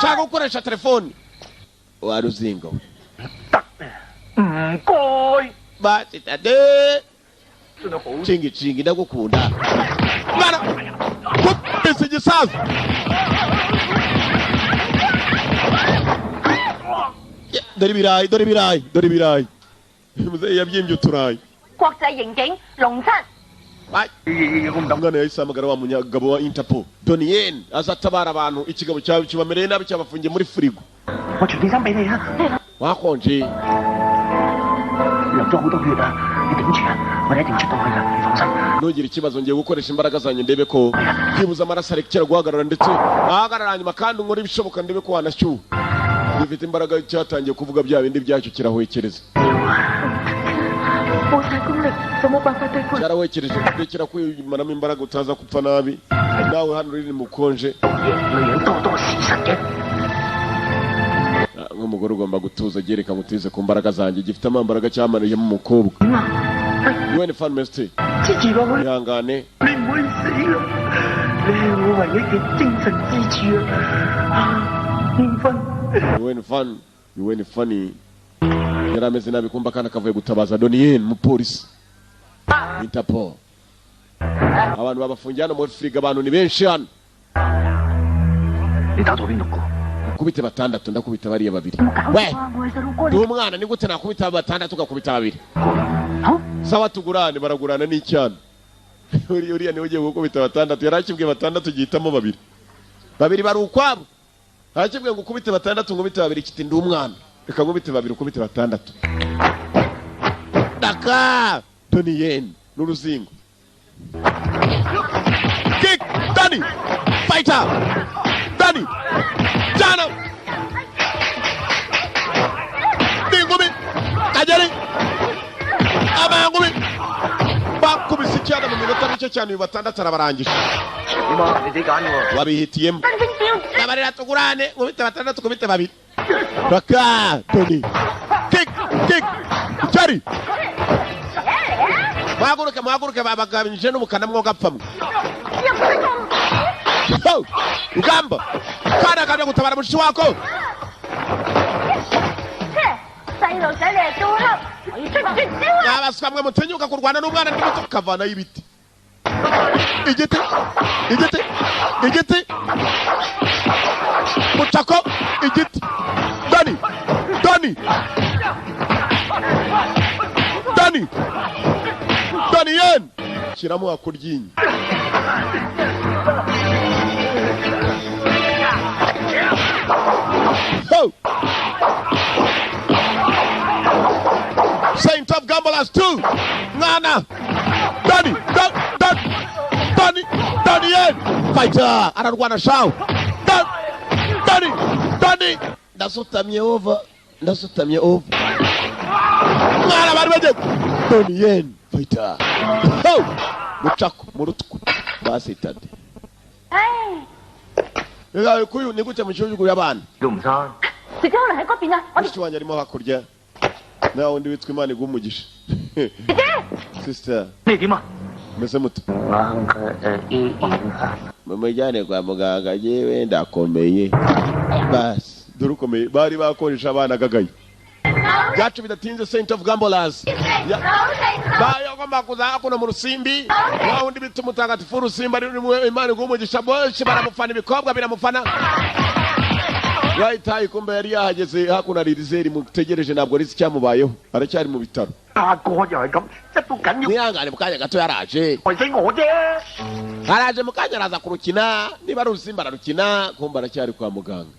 shaka gukoresha telefoni waruzingo 唔該， basi tade 真係好。 chingi chingi ndagukunda mwana kubise gisaza dore ibirayi muzehe yabyimbye uturayi 國際刑警龍七， umwana yahise ahamagara wa munyagabo wa Interpol Donien azatabara abantu ikigabo cyawe kibamereye nabi cyabafungiye muri firigo 我傳件衫俾你啊！ wakonje 流咗好多血啊！你頂住啊！我哋一定出到去㗎，你放心。 ntugire ikibazo ngiye gukoresha imbaraga zanjye ndebe ko byibuze amaraso arekera guhagarara ndetse ahagarara nyuma kandi nkora ibishoboka ndebe ko wanashyuha gifite imbaraga cyatangiye kuvuga bya bindi byacyo kirahwekereza 冇晒功力，就冇辦法對付。 cyarahwekereje kurekera kwimaramo imbaraga utaza gupfa nabi nawe hano uri mu konje 女人多多事實嘅。 nk'umugore ugomba gutuza gereka ngutize ku mbaraga zanjye gifite amambaraga cyamanuyemo umukobwa yewe ni fan mesti 支住落去， ihangane 你唔會死啦！你係我唯一嘅精神支柱啊！元芬， yewe ni funny yari ameze nabi kumva akana kavuye gutabaza Donien umupolisi Interpol abantu babafungiye hano muri firigo abantu ni benshi hano 你打咗邊6個？ kubite batandatu ndakubita bariya babiri 有冇搞 we 錯啊？我係細路哥 ndi 嚟。 umwana ni gute nakubita batandatu ugakubita babiri 好， sawa tugurane baragurana n'icyana uriya niwe ugiye gukubita batandatu yari akibwiye batandatu gihitamo babiri bari ukwabo arakibwiye ngo ukubite batandatu ngubite babiri kiti ndi umwana reka ngubite babiri ukubite batandatu daka Donien n'uruzingo kick Dani fighter Dani Jana Dingumi Kajari Abangumi bakubise icyana mu minota mike cyane uyu batandatu arabarangije 點啊？你自己揀喎。 wabihitiyemo 真正少。 nabarira tugurane ngubite batandatu ngubite babiri daka Dani kick Jari muhaguruke babagabanyije n'ubukana mwogapfamwe ugamba kana kajya gutabara mushiki wako 細路仔你係刀黑，我要出招啊！ yabaswa mwe mutinyuka kurwana n'umwana ndi muto kavanaho ibiti igiti mucako igiti Dani yen kiramo akuryinyi Saint of Gambolas 2 Nana Dani yen fighter anarwana shao Dani ndasutamye over Nana barbeje Dani yen fighter muchako murutku basitade kuyu nigute mucyujugu y'abana Dumsan Sijya hano喺嗰邊啊Mushiki wanjye arimo hakurya nawe undi witwa Imana igumugisha Sister你點啊 meze muto 我 mumujyane kwa muganga yewe ndakomeye basi durukomeye bari bakoresha abana gagaye byacu bidatinze Saint of Gambolas bayo gomba kuza kuno mu rusimbi wa undi bituma mutagatifu rusimbi ari Imana igumugisha bose baramufana ibikobwa biramufana Right kumbe yari yahageze hakuna Rizeri mutegereje ntabwo rizi cyamubayeho aracyari mu bitaro 阿哥又係咁，一到緊要 nihangane mukanya gato yaraje 害死我啫。 araje mukanya araza kurukina niba ari urusimbi ararukina kumbe aracyari kwa muganga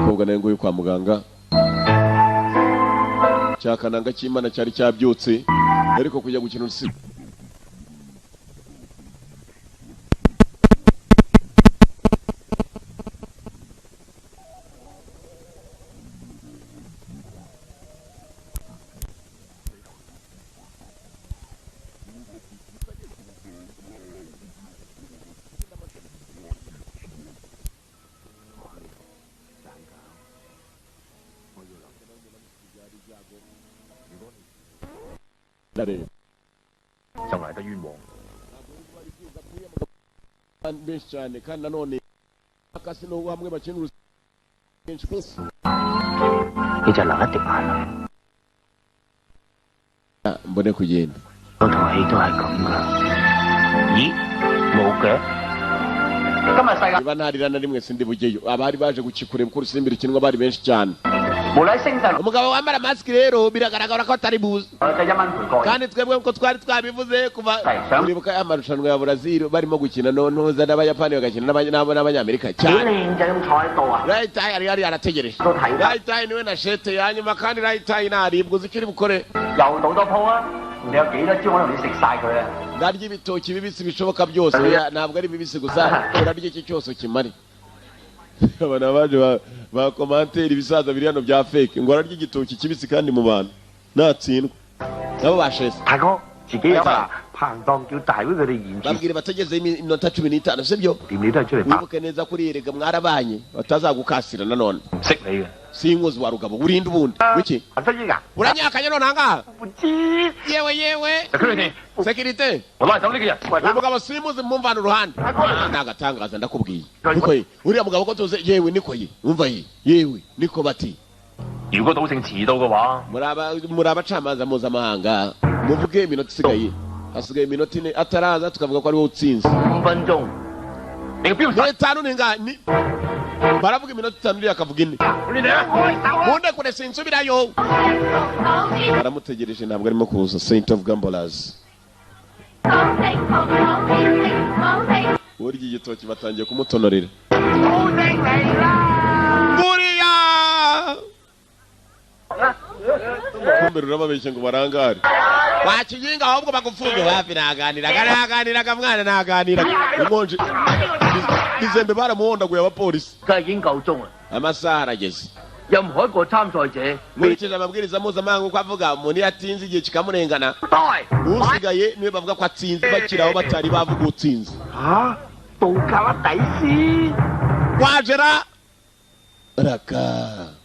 kumbe nayo nguyu kwa muganga cyakananga cy'Imana cyari cyabyutse ariko kujya gukina urusimbi就嚟得冤枉。 benshi cyane kandi nanone akasino hamwe bakina urusimbi kenshi 你就流一滴眼淚。 mbone kugenda 嗰套戲都係咁噶。咦，冇嘅。今日世界 niba ntarira na rimwe sindi bugeyo abari baje gukikureba ko urusimbi rukinwa bari benshi cyane 無禮星神， umugabo wambara mask rero biragaragara ko atari buze 我哋1蚊賠過。 kandi twebwe ko twari twabivuze kuva Right. uribuka amarushanwa ya Brazil barimo gukina ntuza n'abayapani bagakina n'abanyamerika 幾 cyane 靚仔咁坐喺度啊！ Right eye yari arategereje 都睇得， Right eye niwe na shete yanyuma kandi Right eye naribwo zikiri bukore 又賭多鋪啊！你有幾多招，我同你食晒佢啊！ ndarya ibitoki bibisi bishoboka byose ntabwo ari bibisi gusa urarya iki cyose kimari abana baje ba commentaire ibisaza biri hano bya fake ngo ararya igitoki kibisi kandi mu bantu natsindwa nabo bashese 大哥，自己有啊！彭當叫大會佢哋延遲 babwire bategeze iminota 15 sibyo 點你都係出嚟拍， wibuke neza kuri erega mwarabanye batazagukasira nanone 唔識你嘅。 sinkozi wa rugabo urinde ubundi wiki 阿飛啊！ uranyakanye none hanga 唔知， yewe 就佢哋， security 我拉走呢個人。喂， uyu mugabo simuzi mumvana uruhande nagatangaza ndakubwiye niko ye uriya mugabo ko tuze yewe niko ye umva ye yewe niko bati 如果賭聖遲到嘅話， muri abacamanza mpuzamahanga muvuge iminota isigaye hasigaye iminota 4 ataraza tukavuga ko ari wowe utsinze 5分鐘，你個標準。 5 ni baravuga iminota 5 uriya akavuga 4 你哋啊，開手啊！ munde kure sinsubirayo baramutegereje ntabwo arimo kuza Saint of Gambolas burya igitoki batangiye kumutonorera 好正嚟啦！ buriya kumbe rurababeshye ngo barangare wakiyinga ahubwo bagufunge hafi naganiraga mwana naganiraga inkonje Dizembe baramuhondaguye abapolisi 梗係已經夠鐘啦， amasaha arageze 任何一個參賽者， nkurikije amabwiriza mpuzamahanga uko avuga umuntu iyo atinze igihe kikamurengana 呆 usigaye niwe bavuga ko atsinze bakiraho batari bavuga utsinze 嚇，道格底斯。 wajera raka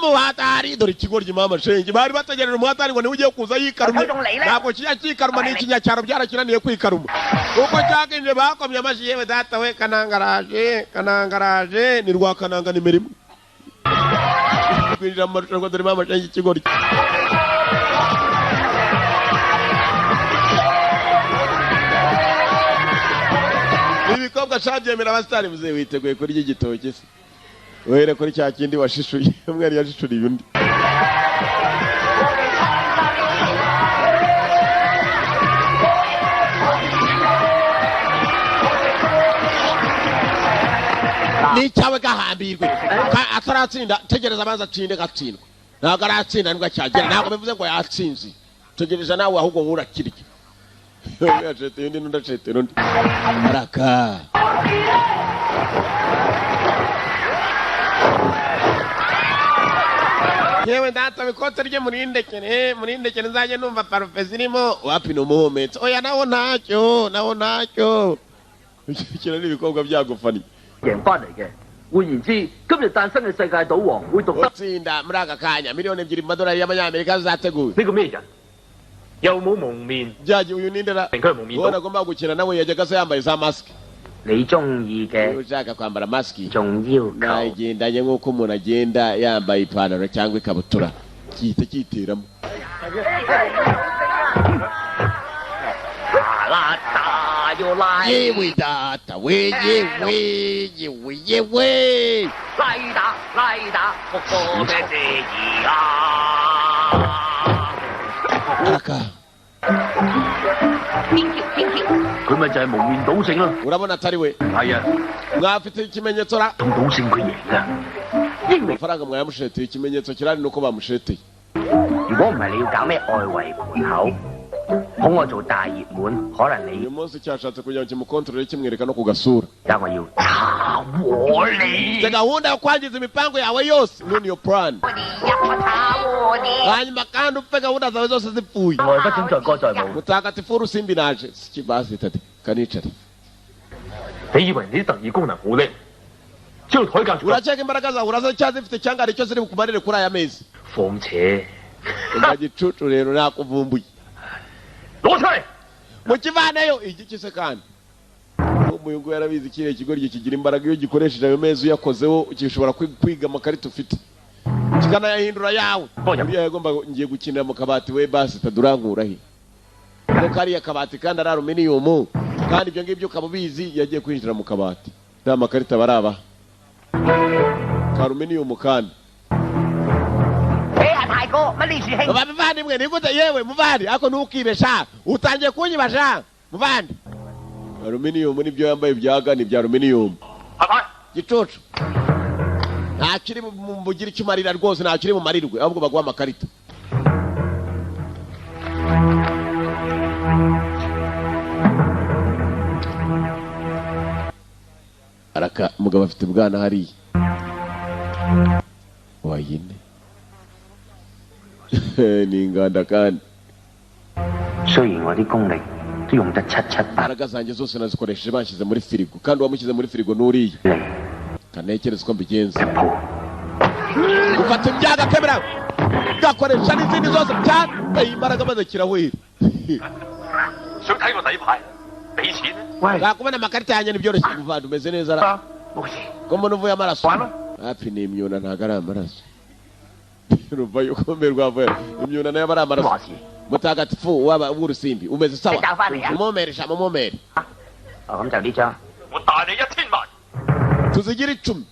muhatari dore ikigoryi mama shenge bari bategereje umuhatari ngo niwe ugiye kuza yikaruma ntabwo kijya kikaruma ni ikinyacyaro byarakinaniye kwikaruma uko cyakinje bakomye amashyi yewe data we kanangaraje ni rwa kananga nimero imwe kwinjira mu marushanwa dore amashyi y'ikigori ibikobwa shabyemera abasitari muze witeguye kuri iki gitoki se were kuri cya kindi washishuye umwe yari yashishuriye undi ni cyawe gahambirwe ataratsinda tegereza abanza atsinde gatsindwa ntabwo aratsinda nibwo cyagera ntabwo bivuze ngo yatsinze tegereza nawe ahubwo wurakirye yacete undi n'undacete undi araka yewe data bikote rye murindekere nzajye numva parufe zirimo wapi ni umuhumetso oya nawo ntacyo kino ni ibikobwa byagufaniye 贏翻嚟嘅。換言之，今日誕生嘅世界賭王會讀得 utsinda muri aka kanya miliyoni 2 amadolari y'amanyamerika zateguwe 呢個咩人？又冇蒙面， byagiye uyu nindera 明佢係蒙面 ubona 佬。 agomba gukina nawe yajyaga se yambaye za masike 你中意嘅 ushaka kwambara masike 仲要求 nagendanye nk'uko umuntu agenda yambaye ipantaro cyangwa ikabutura gihita cyiteramo 啦打要拉 yewe data we yewe 拉打個個嘅謝兒啊！ araka 佢咪就係蒙面賭聖咯。 urabona atari we 係啊， mwafite ikimenyetso ra 咁賭聖佢贏㗎。英明， amafaranga mwayamusheteye ikimenyetso kirari nuko bamusheteye 如果唔係你要搞咩外圍盤口，捧我做大熱門，可能你 uyu munsi cyashatse kugira ngo kimukontorore kimwereka no ku gasura 但我要炒和你， mfite gahunda yo kwangiza imipango yawe yose none iyo plan 我哋一個炒和你。 hanyuma kandi upfe gahunda zawe zose zipfuye 外不准在歌在舞。 mutagatifu urusimbi naje sikibasi tati kanicare 你以為你啲特異功能好叻，只要台格住， urakeka imbaraga zawe uracyazifite cyangwa hari icyo ziri bukumarire kuri aya mezi 況且 igicucu rero nakuvumbuye 攞出嚟。 mukivaneyo igiki se kandi umuyungu yarabizi kiriya kigoryi kigira imbaraga iyo gikoresheje ayo mezi uyakozeho gishobora kwiga amakarita ufite kikanayahindura yawe uriya yagomba ngiye gukinira mu kabati we basi tadurankurahe ko kariya kabati kandi ari aluminiyumu kandi ibyo ngibyo ukaba ubizi yagiye kwinjira mu kabati nta makarita baraba ka aluminiyumu kandi 你係大哥，乜呢樹兄？ bavandimwe nigute yewe muvandi ako ntukibesha utangiye kunyibasha muvandi aluminiyumu nibyo yambaye byaga ni bya aluminiyumu 係咪？ gicucu nta kiri mugira icyo umarira rwose nta kiri bumarirwe ahubwo baguha amakarita araka umugabo afite ubwana hariya wayine ni inganda kandi 雖然我啲功力都用得七七八 imbaraga zanjye zose nazikoresheje banshyize muri firigo kandi uwamushyize muri firigo n'uriya 零 kanekereza uko mbigenza 一鋪， ufata ibyaga kemera gakoresha n'izindi zose byateye imbaraga maze kirahwera 想睇個底牌，俾錢。 nakubona amakarita yanjye nibyoroshye muvandi umeze neza ra 冇事。 ko mbona uvuye amaraso Wano? hafi ni imyuna ntabwo ari amaraso urumva yuko mbe rwavuye imyuna nayo aba ari amaraso 話事。 mutagatifu w'urusimbi umeze sawa 你教返嚟啊 mumumere mumumere 哦，咁就呢張。 我大你1000萬。 tuzigire 10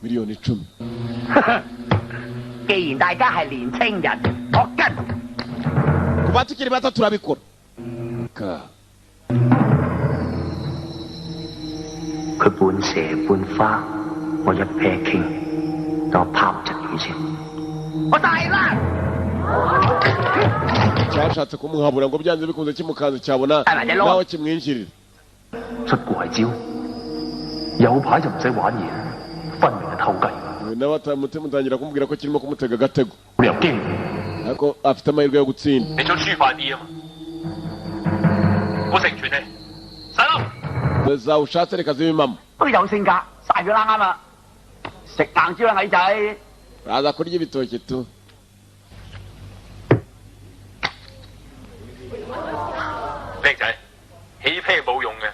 miliyoni 10 既然大家係年青人，我跟。 kuba tukiri bato turabikora ka 佢半蛇半花，我一劈傾，等我拋窒佢先。我大啦！ cyashatse kumuhabura ngo byanze bikunze kimukanze cyabona nawe kimwinjirira 出怪招，有牌就唔使玩嘢，分明係偷雞。 nawe mutangira kumubwira ko kirimo kumutega agatego 你又驚？ ariko afite amahirwe yo gutsinda 你想輸快啲啊嘛？我成全你，使啦！ zawushatse reka zibe impamo 都有性格，晒佢啦啱啦。食硬招啦矮仔。 aza kurya ibitoki tu 靚仔起啤冇用嘅，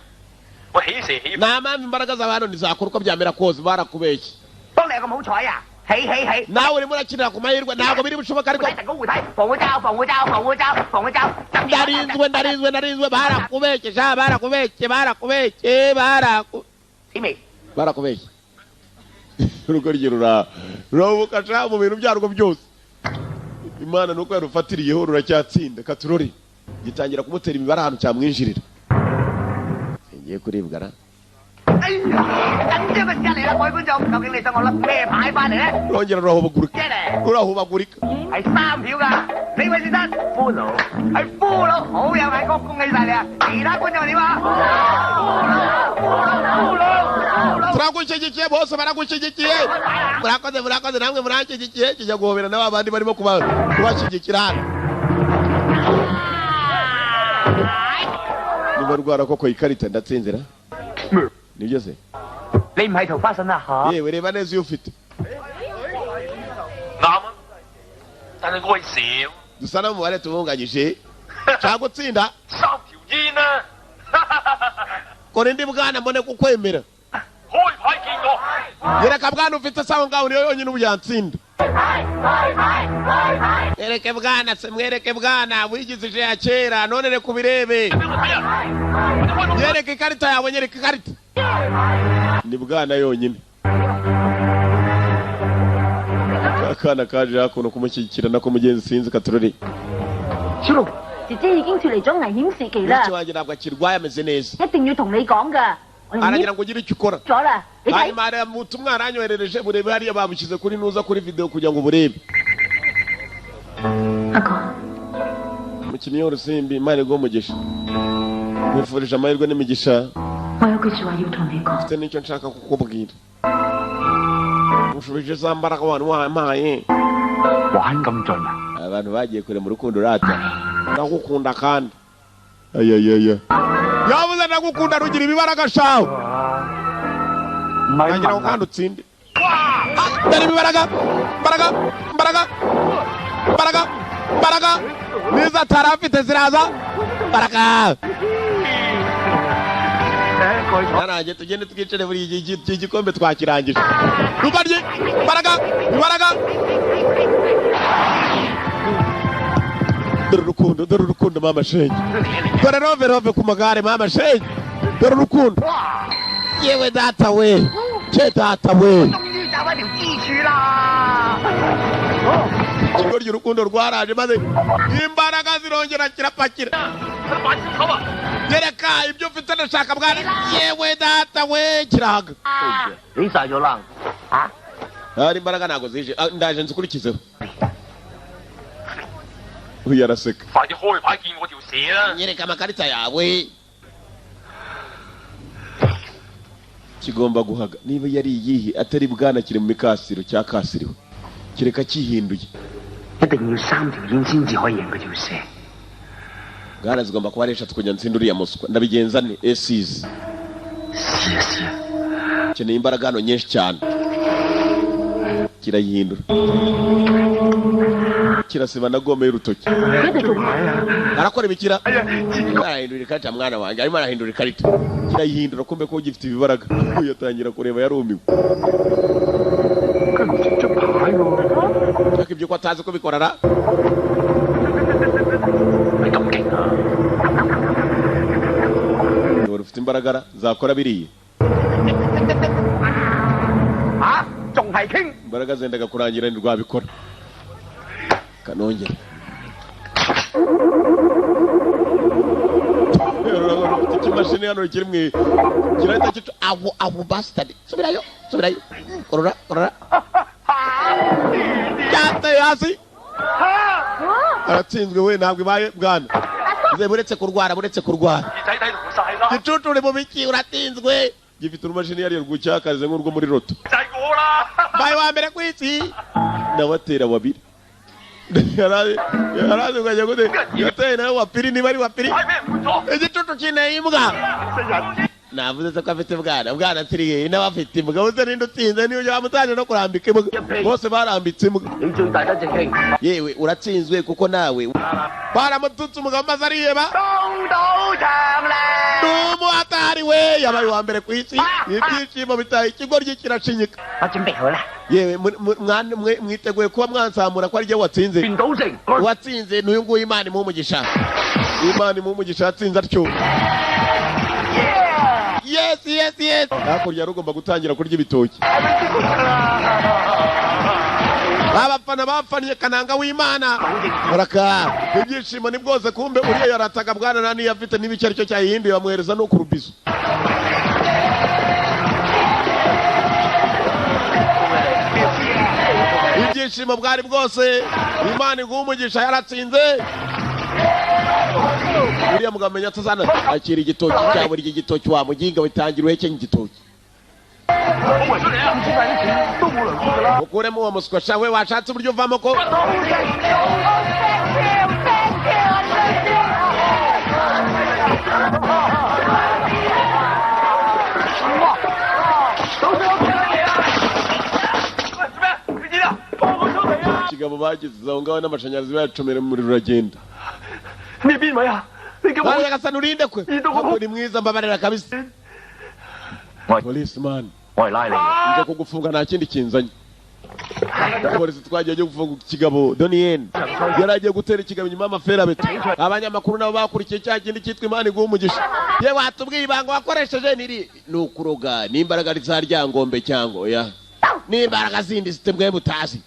我起蛇起。nta mpamvu imbaraga z'abantu ntizakora uko byamera kose barakubeshye. 當你有咁好彩啊，起， nawe urimo urakinira ku mahirwe ntabwo biri bushoboka ariko 成功護體，防護罩，ndarinzwe barakubeshye sha barakubeshye barakubeshye urugo rye rurabuka sha mu bintu byarwo byose. Imana nuko yarufatiriyeho ruracyatsinda katurore gitangira kumutera imibare ahantu cyamwinjirira. Ngiye kuribwa ra 緊張嘅時間嚟啦，各位觀眾，究竟你想我甩咩牌翻嚟咧？ rongera rurahubagurika 係3票㗎，呢位先生，俘虜，係俘虜，好有眼光，恭喜晒你啊！其他觀眾點啊？俘虜 turagushyigikiye bose baragushyigikiye murakoze namwe muranshyigikiye kijya guhobera n'abandi barimo kubashyigikira hano. niba rwara koko ikarita ndatsinzira nibyo se 你唔係桃花順啊嚇？ yewe reba neza iyo ufite 啱啊，但係我係少。 dusa n'umubare tubunganyije nshaka gutsinda 3條煙啊！ kora indi bwana mbone kukwemera 開牌見我。 yereka bwana ufite sawa ngaho niyo yonyine ubu yatsinda. Mwereke bwana wigize ije ya kera none reka ubirebe. Yereka ikarita yawe nyereka ikarita. Ni bwana yonyine. Akana kaje hakuno kumushyigikira nako mugenzi sinzi katurori. 小龍，姐姐已經脫離咗危險時期啦， wanjye ntabwo akirwaye ameze neza. 一定要同你講㗎。我哋 aragira ngo ugire icyo ukora 咗啦，你睇 hanyuma hari ubutumwa aranyoherereje burebe hariya bamushyize kuri nuza kuri video kugira ngo burebe. 阿哥， umukinnyi w'urusimbi Imana iguhe umugisha. Nifurije amahirwe n'imigisha. 我有句説話要同你講。 mfite n'icyo nshaka kukubwira. Ushubije za mbaraga abantu wampaye. 玩咁盡啊！ abantu bagiye kure mu rukundo rata. Ndagukunda kandi. Ayayaya. Yavuze ndagukunda rugira ibibaraga shaho. 唔係 Ngira ngo 問啊 kandi utsinde. Dore ibibaraga. Mbaraga. Niza tarafite ziraza. Mbaraga. Naraje tugende twicare buri iki gikombe twakirangije. Rubarye. Mbaraga. Dore urukundo mama shenge. Dore rove ku magare mama shenge. Dore urukundo. Yewe data we. Che data we. 終於找翻條支柱啦！ Ikigo ry'urukundo rwaraje maze imbaraga zirongera kirapakira. Yereka ibyo ufite ndashaka bwana. Yewe data we kiraga. 起晒咗啦！嚇！ Hari imbaraga ntago zije. Ndaje nzikurikizeho. Uyu araseka. 快啲開牌見我條蛇啦！ Nyereka amakarita yawe. Kigomba guhaga. Niba yari iyihe atari bwana kiri mu mikasiro cya kasiriwe. Kireka kihinduye. 一定要3條煙先至可以贏嗰條蛇。 Bwana zigomba kuba ari 3 kugira nsinde uriya muswa. Ndabigenza ne esize. 試一試啊！ Keneye imbaraga hano nyinshi cyane. Kirayihindura. Kirasiba na gome y'urutoki. Arakora ibikira. Arahindura ikarita mwana wanjye. Arimo arahindura ikarita. Kirayihindura kumbe ko gifite ibibaraga. Yatangira kureba yarumiwe. 佢唔識出牌喎。 Cyaka ibyo ko atazi ko bikorara. 你咁勁啊！ Dore ufite imbaraga zakora biriye. 嚇！仲係傾？ Imbaraga zendaga kurangira ni rwabikora. Kanongera. Ikimashini hano kiri mwe. Kirahita kicu abo bastard. Subirayo. Korora. Cyate hasi. Aratsinzwe we ntabwo ibaye bwana. Ze buretse kurwara. 耳仔睇到晒啦！ Gicucu uri mu biki uratinzwe. Gifite urumashini yari rwucyakaze nk'urwo muri roto. 就係我啦！ Baye wa mbere kwisi. Ndabatera wabiri. Yarazi ukajya gute. Yateye nawe wapiri niba ari wapiri. 係咩唔錯？ Igicucu kineye imbwa. Navuze ko afite bwana tiriye nawe afite imbwa. Uze ninde utsinze niyo yamutanye no kurambika imbwa. Bose barambitse imbwa. 你最大得隻傾， Yewe uratsinzwe kuko nawe baramututse umugabo maze ariyeba. 公賭場咧！ Daniel we yabaye wa mbere ku isi ibyishimo bitaye ikigoryi kiracinyika 我準備好啦。 yewe mwiteguye kuba mwansamura ko ari je watsinze 全賭勝， watsinze n'uyu nguyu Imana imumugisha Imana imumugisha yatsinze atyo yes hakurya rugomba gutangira kurya ibitoki abafana bafaniye kananga w'Imana baraka ibyishimo ni bwose kumbe uriya yarataga bwana nani yafite n'ibiki aricyo cyahinduye bamwereza no ku rubizo ibyishimo bwari bwose Imana igumugisha yaratsinze uriya mugabo menya tuzana akira igitoki cyabo ry'igitoki wa muginga bitangira uhekenya igitoki ukuremo uwo musikosha we washatse uburyo uvamo ko ikigabo bagize aho ngaho n'amashanyarazi bayacomera mu muriro uragenda 你邊位啊？你叫我 Nyagasani urinde kwe uri mwiza mbabarira kabisa policeman 我係拉你。 nje kugufunga nta kindi kinzanye polisi twagiye cyo gufunga ikigabo Donien yaragiye gutera ikigabo nyuma y'amafera beto abanyamakuru nabo bakurikiye cya kindi cyitwa Imana igumugisha ye watubwiye ibanga wakoresheje niri nukuroga n'imbaraga rizarya cyangwa oya n'imbaraga zindi zitemwe butazi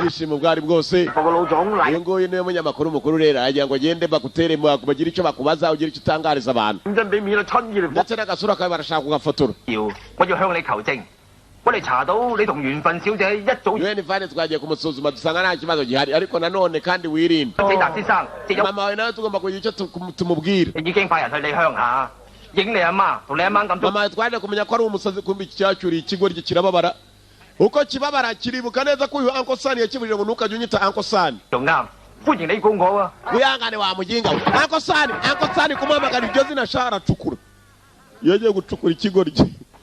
yishimo bwari bwose 個老總嚟， uyu nguyu niwe munyamakuru mukuru rero agira ngo agende bagutere bagira icyo bakubaza ugira icyo utangariza abantu 認真俾面啦，春意嚟。 ndetse n'agasura kawe barashaka kugafotora 我要向你求證，我哋查到你同緣分小姐一早 UN Fine twagiye kumusuzuma dusanga nta kibazo gihari ariko nanone kandi wirinde 死達先生，即有 mama wawe nawe tugomba kugira icyo tumubwira 已經派人去你鄉下，影你阿媽同你阿媽咁 mama wawe twaje kumenya ko ari umusazi kumbi iki cyacyuriye ikigoryi kirababara uko kibabara kiribuka neza ko uyu Uncle San yakibujije ngo ntukajye unyita Uncle San 仲啱，歡迎你告我啊！ wihangane wa muginga we Uncle San kumuhamagara iryo zina shara cukura iyo agiye gucukura ikigoryi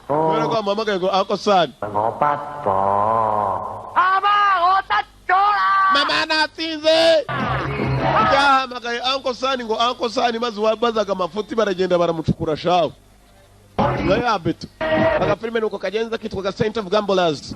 kubera ko bamuhamagaye ngo Uncle San 我不bỏ. 阿媽，我得咗啦！ mama natsinze yahamagaye Uncle San ngo Uncle San maze wabazaga amafuti baragenda baramucukura shawe ngayabeto agafilime nuko kagenza kitwa Saint of Gamblers